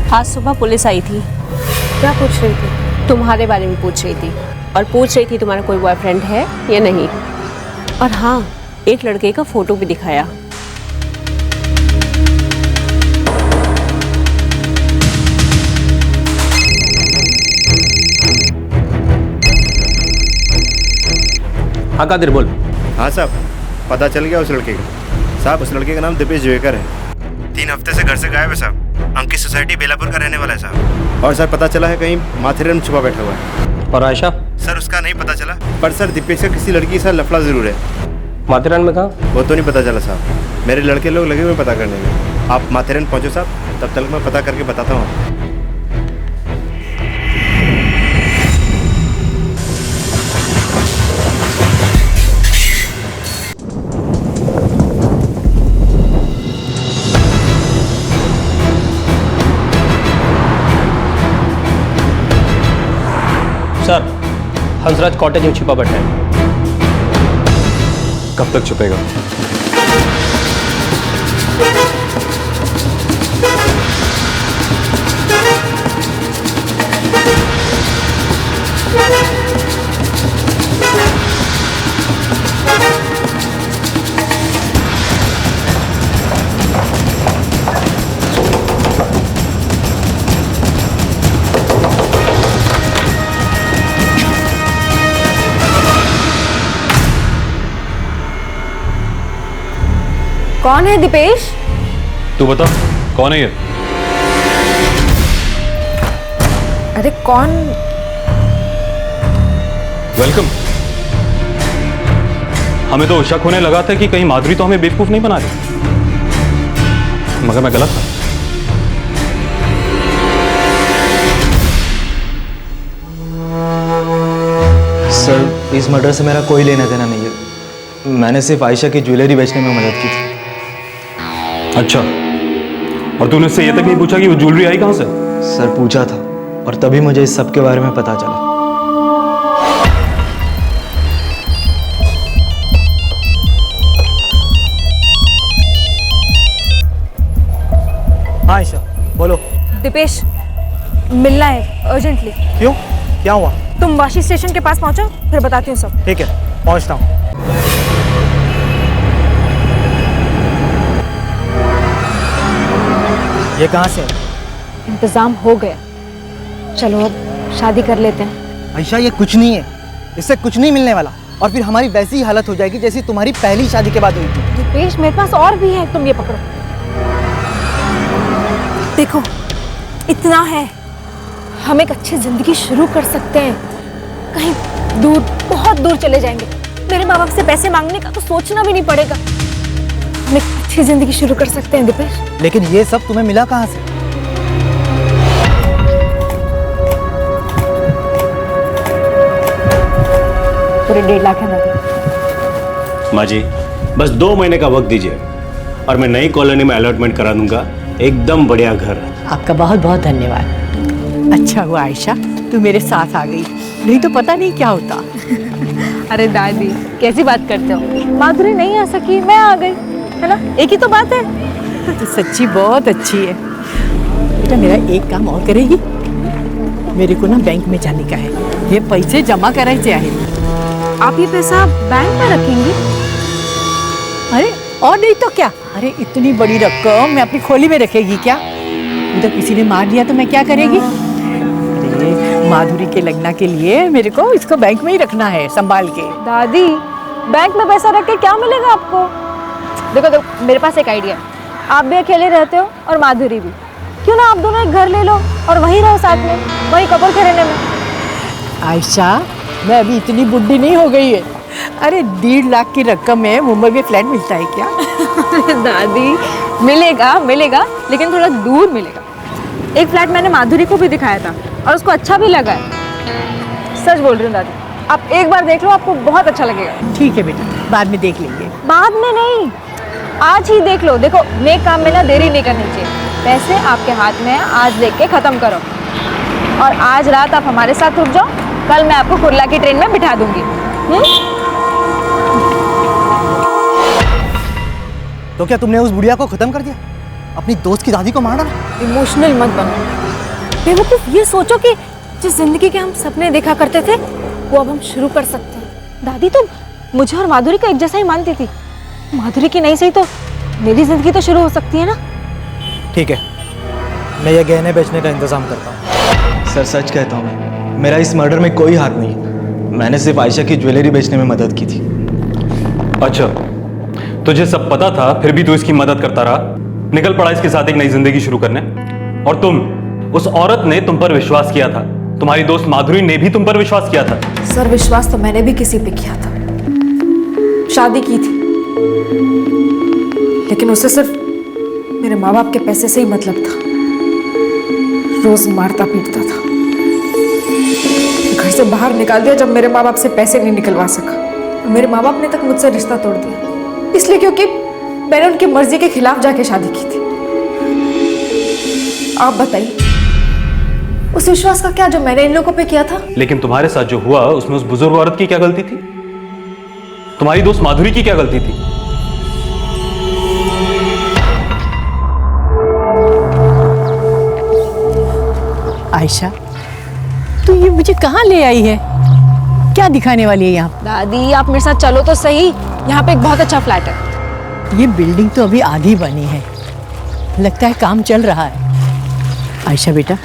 आज सुबह पुलिस आई थी। क्या पूछ रही थी? तुम्हारे बारे में पूछ रही थी और पूछ रही थी तुम्हारा कोई बॉयफ्रेंड है या नहीं। और हाँ, एक लड़के का फोटो भी दिखाया। हाँ कादिर बोल। हाँ साहब, पता चल गया उस लड़के का। साहब उस लड़के का नाम दीपेश जोएकर है। 3 हफ्ते से घर से गायब है साहब। अंकित सोसाइटी बेलापुर का रहने वाला है साहब। और सर पता चला है कहीं माथेरन में छुपा बैठा हुआ है। और आयशा? सर उसका नहीं पता चला, पर सर दीपेश का किसी लड़की के साथ लफड़ा जरूर है। माथेरन में कहाँ? वो तो नहीं पता चला साहब। मेरे लड़के लोग लगे हुए पता करने में। आप माथेरन पहुँचो साहब, तब तक मैं पता करके बताता हूँ। सर हंसराज कॉटेज में छिपा बैठा है। कब तक छुपेगा? कौन है दीपेश? तू बता, कौन है ये? अरे कौन? वेलकम। हमें तो शक होने लगा था कि कहीं माधुरी तो हमें बेवकूफ नहीं बना रही, मगर मैं गलत था। सर इस मर्डर से मेरा कोई लेना देना नहीं है। मैंने सिर्फ आयशा की ज्वेलरी बेचने में मदद की थी। अच्छा, और तूने उससे ये तक नहीं पूछा कि वो ज्वेलरी आई कहां से? सर पूछा था, और तभी मुझे इस सब के बारे में पता चला। हाँ आयशा बोलो। दीपेश मिलना है अर्जेंटली। क्यों, क्या हुआ? तुम वाशी स्टेशन के पास पहुंचो, फिर बताती हूँ सब। ठीक है, पहुंचता हूँ। ये कहाँ से है? इंतजाम हो गया, चलो अब शादी कर लेते हैं। आयशा ये कुछ नहीं है, इससे कुछ नहीं मिलने वाला, और फिर हमारी वैसी ही हालत हो जाएगी जैसी तुम्हारी पहली शादी के बाद हुई थी। दीपेश मेरे पास और भी है, तुम ये पकड़ो। देखो इतना है, हम एक अच्छी जिंदगी शुरू कर सकते हैं। कहीं दूर, बहुत दूर चले जाएंगे। मेरे माँ बाप से पैसे मांगने का तो सोचना भी नहीं पड़ेगा। हम एक अच्छी जिंदगी शुरू कर सकते हैं दीपेश। लेकिन ये सब तुम्हें मिला कहाँ से? पूरे 1.5 लाख है ना। माँ जी, बस 2 महीने का वक्त दीजिए और मैं नई कॉलोनी में अलॉटमेंट करा दूंगा, एकदम बढ़िया घर। आपका बहुत बहुत धन्यवाद। अच्छा हुआ आयशा तू मेरे साथ आ गई, नहीं तो पता नहीं क्या होता। अरे दादी कैसी बात करते हो, माधुरी नहीं आ सकी, मैं आ गई, है ना, एक ही तो बात है। तो सच्ची बहुत अच्छी है बेटा। मेरा एक काम और करेगी, मेरे को ना बैंक में जाने का है, ये पैसे जमा करायचे आहेत। आप ये पैसा बैंक में रखेंगी? अरे और नहीं तो क्या, अरे इतनी बड़ी रकम मैं अपनी खोली में रखेगी क्या? तो किसी ने मार दिया तो मैं क्या करेगी? अरे माधुरी के लगना के लिए मेरे को इसको बैंक में ही रखना है संभाल के। दादी बैंक में पैसा रख के क्या मिलेगा आपको? देखो देखो मेरे पास एक आइडिया है, आप भी अकेले रहते हो और माधुरी भी, क्यों ना आप दोनों एक घर ले लो और वहीं रहो साथ में, वहीं कपल खेलने में। आयशा मैं अभी इतनी बुढ़ी नहीं हो गई है। अरे 1.5 लाख की रकम में मुंबई में फ्लैट मिलता है क्या? दादी मिलेगा मिलेगा, लेकिन थोड़ा दूर मिलेगा। एक फ्लैट मैंने माधुरी को भी दिखाया था और उसको अच्छा भी लगा है। सच बोल रही हूँ दादी, आप एक बार देख लो, आपको बहुत अच्छा लगेगा। ठीक है बेटा, बाद में देख लेंगे। बाद में नहीं, आज ही देख लो। देखो नेक काम में ना देरी नहीं करनी चाहिए। पैसे आपके हाथ में है, आज लेके खत्म करो और आज रात आप हमारे साथ रुक जाओ, कल मैं आपको कुर्ला की ट्रेन में बिठा दूंगी। तो क्या तुमने उस बुढ़िया को खत्म कर दिया? अपनी दोस्त की दादी को मार डाला? इमोशनल मत बनो बेवकूफ। ये सोचो कि जिस जिंदगी के हम सपने देखा करते थे वो अब हम शुरू कर सकते हैं। दादी तो मुझे और माधुरी का एक जैसा ही मानती थी, माधुरी की नहीं सही तो मेरी जिंदगी तो शुरू हो सकती है ना। ठीक है, मैं ये गहने बेचने का इंतजाम करता हूँ। सर सच कहता हूँ, मेरा इस मर्डर में कोई हाथ नहीं है। मैंने सिर्फ आयशा की ज्वेलरी बेचने में मदद की थी। अच्छा, तुझे सब पता था फिर भी तू इसकी मदद करता रहा, निकल पड़ा इसके साथ एक नई जिंदगी शुरू करने। और तुम, उस औरत ने तुम पर विश्वास किया था, तुम्हारी दोस्त माधुरी ने भी तुम पर विश्वास किया था। सर विश्वास तो मैंने भी किसी पे किया था, शादी की थी, लेकिन उसे सिर्फ मेरे माँ बाप के पैसे से ही मतलब था। रोज मारता पीटता था, घर से बाहर निकाल दिया जब मेरे माँ बाप से पैसे नहीं निकलवा सका। और मेरे माँ बाप ने तक मुझसे रिश्ता तोड़ दिया, इसलिए क्योंकि मैंने उनकी मर्जी के खिलाफ जाके शादी की थी। आप बताइए उस विश्वास का क्या जो मैंने इन लोगों पे किया था? लेकिन तुम्हारे साथ जो हुआ उसमें उस बुजुर्ग औरत की क्या गलती थी? तुम्हारी दोस्त माधुरी की क्या गलती थी? आयशा तू ये मुझे कहाँ ले आई है? क्या दिखाने वाली है यहाँ? दादी आप मेरे साथ चलो तो सही, यहाँ पे एक बहुत अच्छा फ्लैट है। ये बिल्डिंग तो अभी आधी बनी है, लगता है काम चल रहा है। आयशा बेटा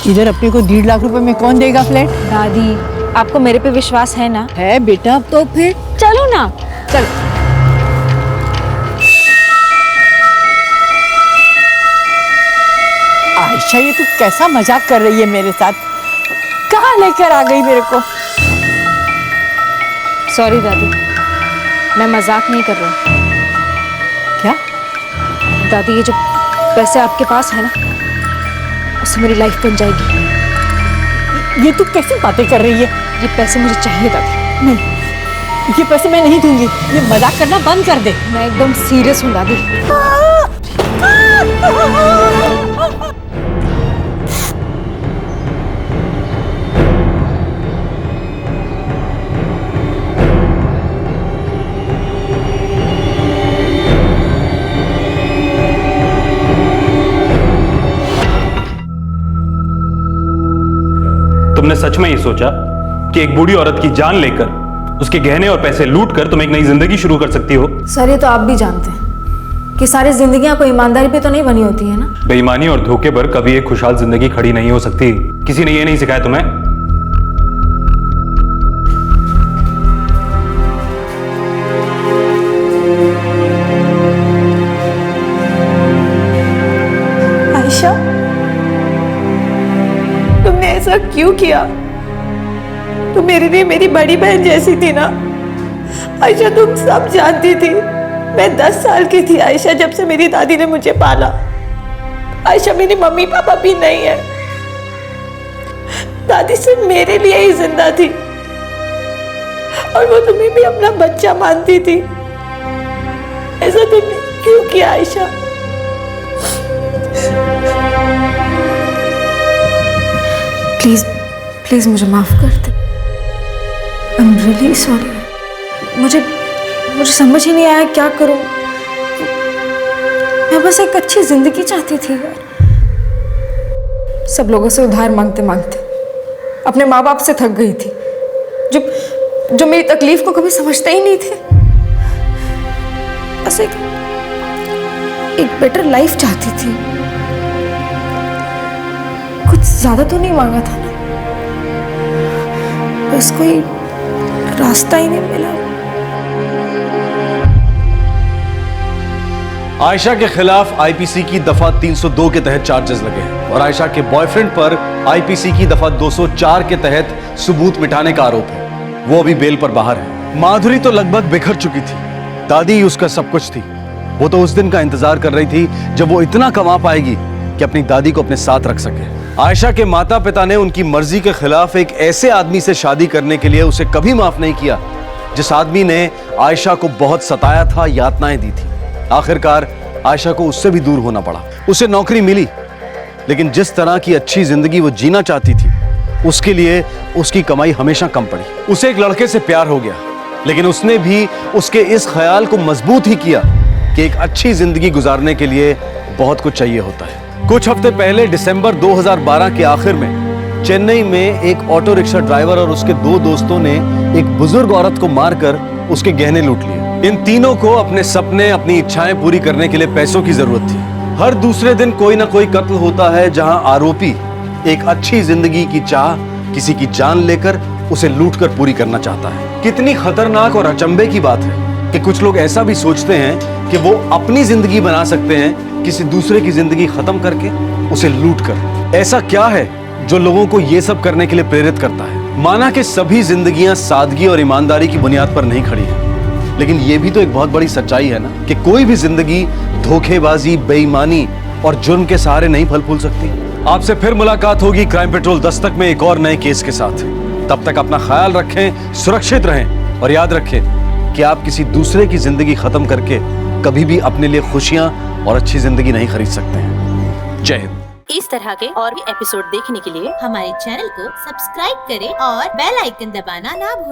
इधर अपने को 1.5 लाख रुपए में कौन देगा फ्लैट? दादी आपको मेरे पे विश्वास है ना? है बेटा, तो फिर चलो ना, चलो। आयशा ये तू कैसा मजाक कर रही है मेरे साथ? कहाँ लेकर आ गई मेरे को? सॉरी दादी, मैं मजाक नहीं कर रही। क्या? दादी ये जो पैसे आपके पास है ना, उससे मेरी लाइफ बन जाएगी। ये तू कैसी बातें कर रही है? ये पैसे मुझे चाहिए दादी। नहीं, ये पैसे मैं नहीं दूंगी, ये मजाक करना बंद कर दे। मैं एकदम सीरियस हूँ दादी। तुमने सच में ये सोचा कि एक बूढ़ी औरत की जान लेकर, उसके गहने और पैसे लूट कर तुम एक नई जिंदगी शुरू कर सकती हो? सर ये तो आप भी जानते हैं कि सारी जिंदगियां कोई ईमानदारी पे तो नहीं बनी होती है ना। बेईमानी और धोखे पर कभी एक खुशहाल जिंदगी खड़ी नहीं हो सकती। किसी ने ये नहीं सिखाया तुम्हें? आयशा तुमने ऐसा क्यों किया? तुम मेरे लिए मेरी बड़ी बहन जैसी थी ना। आयशा तुम सब जानती थी, मैं 10 साल की थी आयशा जब से मेरी दादी ने मुझे पाला। आयशा मेरी मम्मी पापा भी नहीं है, दादी सिर्फ मेरे लिए ही जिंदा थी और वो तुम्हें भी अपना बच्चा मानती थी। ऐसा तुमने क्यों किया आयशा? प्लीज प्लीज मुझे माफ कर दे। I am really sorry. मुझे समझ ही नहीं आया क्या करूं। मैं बस एक अच्छी जिंदगी चाहती थी यार। सब लोगों से उधार मांगते मांगते अपने माँ बाप से थक गई थी, जो मेरी तकलीफ को कभी समझते ही नहीं थे। बस एक बेटर लाइफ चाहती थी। कुछ ज्यादा तो नहीं मांगा था ना, बस कोई रास्ता ही नहीं मिला। आयशा के खिलाफ आईपीसी की दफा 302 के तहत चार्जेस लगे हैं और आयशा के बॉयफ्रेंड पर आईपीसी की दफा 204 के तहत सबूत मिटाने का आरोप है। वो अभी बेल पर बाहर है। माधुरी तो लगभग बिखर चुकी थी। दादी ही उसका सब कुछ थी। वो तो उस दिन का इंतजार कर रही थी जब वो इतना कमा पाएगी कि अपनी दादी को अपने साथ रख सके। आयशा के माता पिता ने उनकी मर्जी के खिलाफ एक ऐसे आदमी से शादी करने के लिए उसे कभी माफ नहीं किया, जिस आदमी ने आयशा को बहुत सताया था, यातनाएं दी थी। आखिरकार आयशा को उससे भी दूर होना पड़ा। उसे नौकरी मिली, लेकिन जिस तरह की अच्छी जिंदगी वो जीना चाहती थी उसके लिए उसकी कमाई हमेशा कम पड़ी। उसे एक लड़के से प्यार हो गया, लेकिन उसने भी उसके इस ख्याल को मजबूत ही किया कि एक अच्छी जिंदगी गुजारने के लिए बहुत कुछ चाहिए होता है। कुछ हफ्ते पहले दिसंबर 2012 के आखिर में चेन्नई में एक ऑटो रिक्शा ड्राइवर और उसके दो दोस्तों ने एक बुजुर्ग औरत को मारकर उसके गहने लूट लिए। इन तीनों को अपने सपने, अपनी इच्छाएं पूरी करने के लिए पैसों की जरूरत थी। हर दूसरे दिन कोई ना कोई कत्ल होता है जहां आरोपी एक अच्छी जिंदगी की चाह किसी की जान लेकर उसे लूटकर पूरी करना चाहता है। कितनी खतरनाक और अचंभे की बात है कि कुछ लोग ऐसा भी सोचते हैं कि वो अपनी जिंदगी बना सकते हैं किसी दूसरे की जिंदगी खत्म करके, उसे लूटकर। ऐसा क्या है जो लोगों को ये सब करने के लिए प्रेरित करता है? माना कि सभी जिंदगियां सादगी और ईमानदारी की बुनियाद पर नहीं खड़ी हैं, लेकिन ये भी तो एक बहुत बड़ी सच्चाई है ना कि कोई भी जिंदगी धोखेबाजी, बेईमानी और जुर्म के सहारे नहीं फल फूल सकती। आपसे फिर मुलाकात होगी क्राइम पेट्रोल दस्तक में एक और नए केस के साथ। तब तक अपना ख्याल रखें, सुरक्षित रहें और याद रखें कि आप किसी दूसरे की जिंदगी खत्म करके कभी भी अपने लिए खुशियां और अच्छी जिंदगी नहीं खरीद सकते हैं। जय हिंद। इस तरह के और भी एपिसोड देखने के लिए हमारे चैनल को सब्सक्राइब करें और बेल आइकन दबाना ना भूलें।